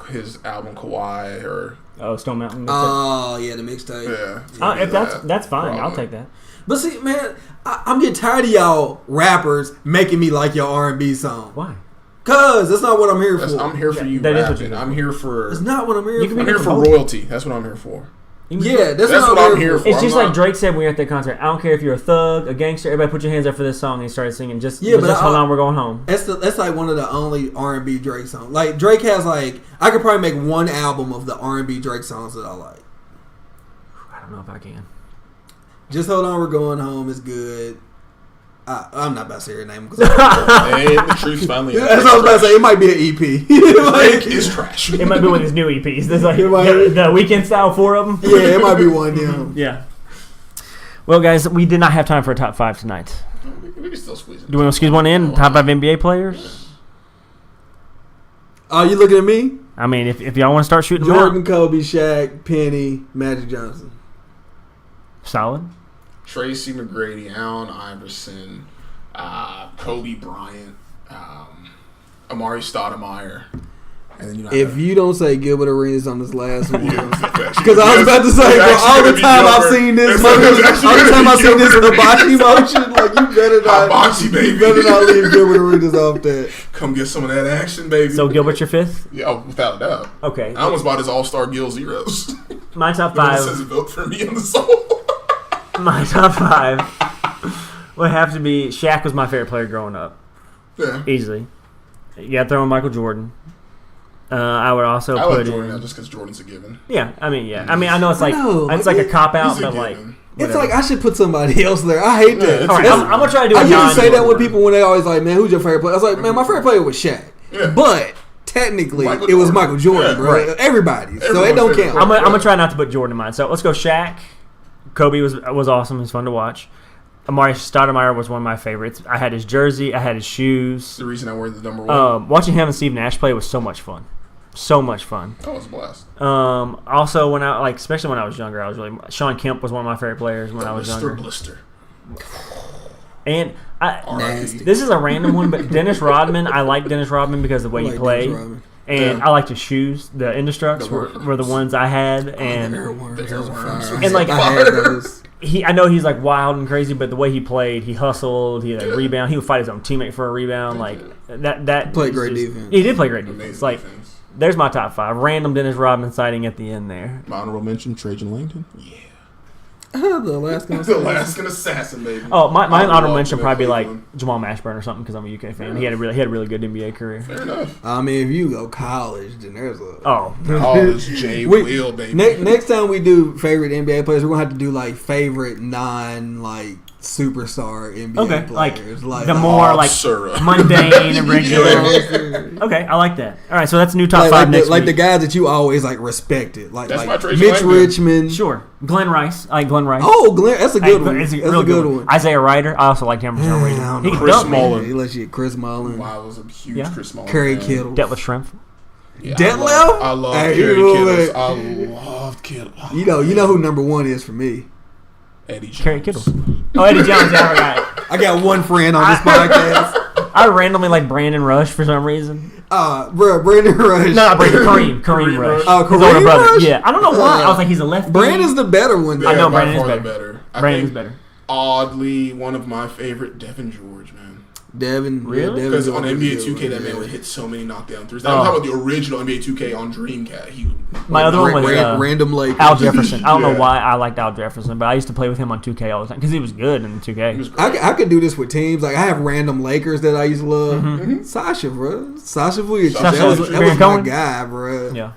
his album Kawhi or Oh, Stone Mountain. Oh, yeah, the mixtape. yeah? If that's fine, I'll Probably. take that. But see, man, I'm getting tired of y'all rappers making me like your R&B song. Why? Cause that's not what I'm here for. I'm here for you that is what rapping. you're I'm here for. It's not what I'm here You can for. I'm here for royalty. That's what I'm here for. Yeah, that's That's what what I'm I'm here for. It's I'm just not- like Drake said when we were at that concert. I don't care if you're a thug, a gangster. Everybody put your hands up for this song. And he started singing. Just Yeah, but hold on, we're going home. That's like one of the only R&B Drake songs. Like Drake has like I could probably make one album of the R&B Drake songs that I like. I don't know if I can. Just Hold On, We're Going Home is good. I'm not about to say her name. And the truth finally. That's what I was about to say. It might be an EP. Drake is trash. It might be one of his new EPs. There's like It might- the Weekend style, 4 of them. Yeah, it might be one. Yeah. Yeah. Well, guys, we did not have time for a top 5 tonight. We can still squeeze it. Do we want to squeeze one in? Top 5 NBA players? Oh, you looking at me? I mean, if y'all want to start shooting them Jordan, out, Kobe, Shaq, Penny, Magic Johnson. solid. Tracy McGrady, Allen Iverson, Kobe Bryant, Amari Stoudemire, and then If you don't say Gilbert Arenas on this last one, because because I was about to say, bro, all the time I've seen this, all the time I've seen this hibachi motion, like you better not, Hibachi, baby. you better not leave Gilbert Arenas off that. come get some of that action, baby. So Gilbert, your 5th? yeah, without a doubt. Okay. I almost bought his All-Star Gil Zeros. My top It says 5. vote for me on the soul. My top 5 would have to be Shaq was my favorite player growing up, Yeah. easily. You got to throw in Michael Jordan. I would also I put like Jordan in. now just because Jordan's a given. Yeah, I mean, I know it's like know, it's like a cop out, He's a but like given. It's whatever. like I should put somebody else there. I hate that. Yeah, All right, it's- I'm gonna try to do. I a used to say that non-Jordan when order. people when they always like, man, who's your favorite player? I was like, man, my favorite player was Shaq, Yeah. but technically Michael it was Jordan. Michael Jordan, Yeah, bro. right. Everybody, so it Everyone's don't favorite count. I'm gonna try not to put Jordan in mine. So let's go Shaq. Kobe was awesome. It was fun to watch. Amari Stoudemire was one of my favorites. I had his jersey. I had his It's shoes. the reason I wear the number 1. Watching him and Steve Nash play was so much fun. So much fun. That was a blast. Also, when I especially when I was younger, I was really Sean Kemp was one of my favorite players when I was Mr. younger. Blister. And Nasty. this is a random one, but Dennis Rodman. I like Dennis Rodman because of the way Like he played, Dennis Rodman. and Yeah. I liked his shoes. The Indestructs The were the ones I had, The and airworms, The those are airworms. fire. And, like, I had those. I know he's like wild and crazy, but the way he played, he hustled, he had a Yeah. rebound, he would fight his own teammate for a rebound, like that. Played is great just- defense. He did play great defense. Amazing Like defense. there's my top 5. Random Dennis Rodman sighting at the end there. My honorable mention, Trajan Langdon. Yeah. The Alaskan. The Alaskan assassin, baby. Oh, my I honorable love mention him probably in be like Cleveland. Jamal Mashburn or something because I'm a UK fan. He had a really good NBA career. Fair enough. I mean, if you go college, then there's a. Oh, College J. Will, baby. Next time we do favorite NBA players, we're gonna have to do like favorite superstar NBA okay, like players. the more like Sura. mundane and regular. Okay, I like that. All right, so that's new top like, 5 like, next the, like the week. guys that you always like respected, like That's my like Trajan Mitch Langdon. Richmond. Sure, Glenn Rice. I like Glenn Rice. Oh, Glenn, that's a good one. It's a That's real a good one. Isaiah Ryder. I also liked him for some I reason. don't He know. could Chris dunk, man. Mullin. He let you get Chris Mullin, Wow, I was a huge Yeah. Chris Mullin Kerry fan. Kittle. Detlef Schrempf. Yeah, Detlef? I love Hey, Kerry you know Kittles. what? I loved Kittle. You know who number one is for me. Eddie Jones. Kerry Kittle. Oh, Eddie Jones. Yeah, I forgot. I got one friend on this podcast. I randomly like Brandon Rush for some reason. Bro, Brandon Rush. No, not Brandon. Kareem Rush. Oh, His older Kareem brother. Rush? Yeah, I don't know why. I was like, he's a lefty. Brandon's the better one. I know by Brandon is far the better. better. I Brandon is think better. oddly one of my favorite, Devin George, man. Devin, Really? Because on George NBA is 2K, good, that man yeah. would hit so many knockdown threes. I'm talking about the original NBA 2K on Dreamcast. My other one was Random Lakers. Al Jefferson. I don't know Yeah. why I liked Al Jefferson, but I used to play with him on 2K all the time because he was good in 2K. He was great. I could do this with teams. Like I have random Lakers that I used to love. Mm-hmm. Sasha, bro. Sasha Vujacic. Sasha That was Vujacic. my Baron Cohen? guy, bro. Yeah.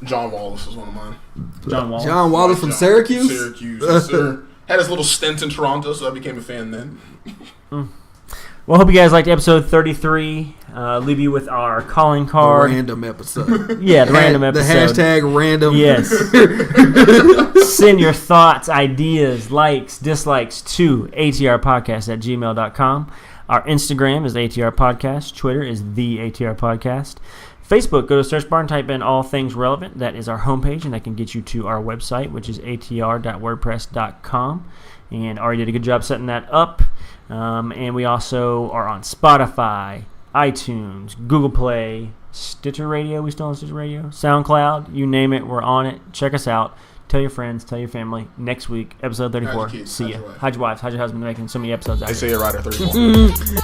John Wallace was one of mine. John Wall. John Wallace from Syracuse. Syracuse, yes, sir. Had his little stint in Toronto, so I became a fan then. Well, hope you guys liked episode 33. Leave you with our calling card. Random episode. Yeah, the random episode. The hashtag random. Yes. Send your thoughts, ideas, likes, dislikes to atrpodcast@gmail.com. Our Instagram is ATR Podcast. Twitter is the ATR Podcast. Facebook, go to search bar and type in all things relevant. That is our homepage, and that can get you to our website, which is atr.wordpress.com. And Ari did a good job setting that up. And we also are on Spotify, iTunes, Google Play, Stitcher Radio. We still on Stitcher Radio? SoundCloud. You name it, we're on it. Check us out. Tell your friends. Tell your family. Next week, episode 34. Hide your kids, See hide ya. your wife. Hide your wives. Hide your husband. Making so many episodes out They here. say it right at 34.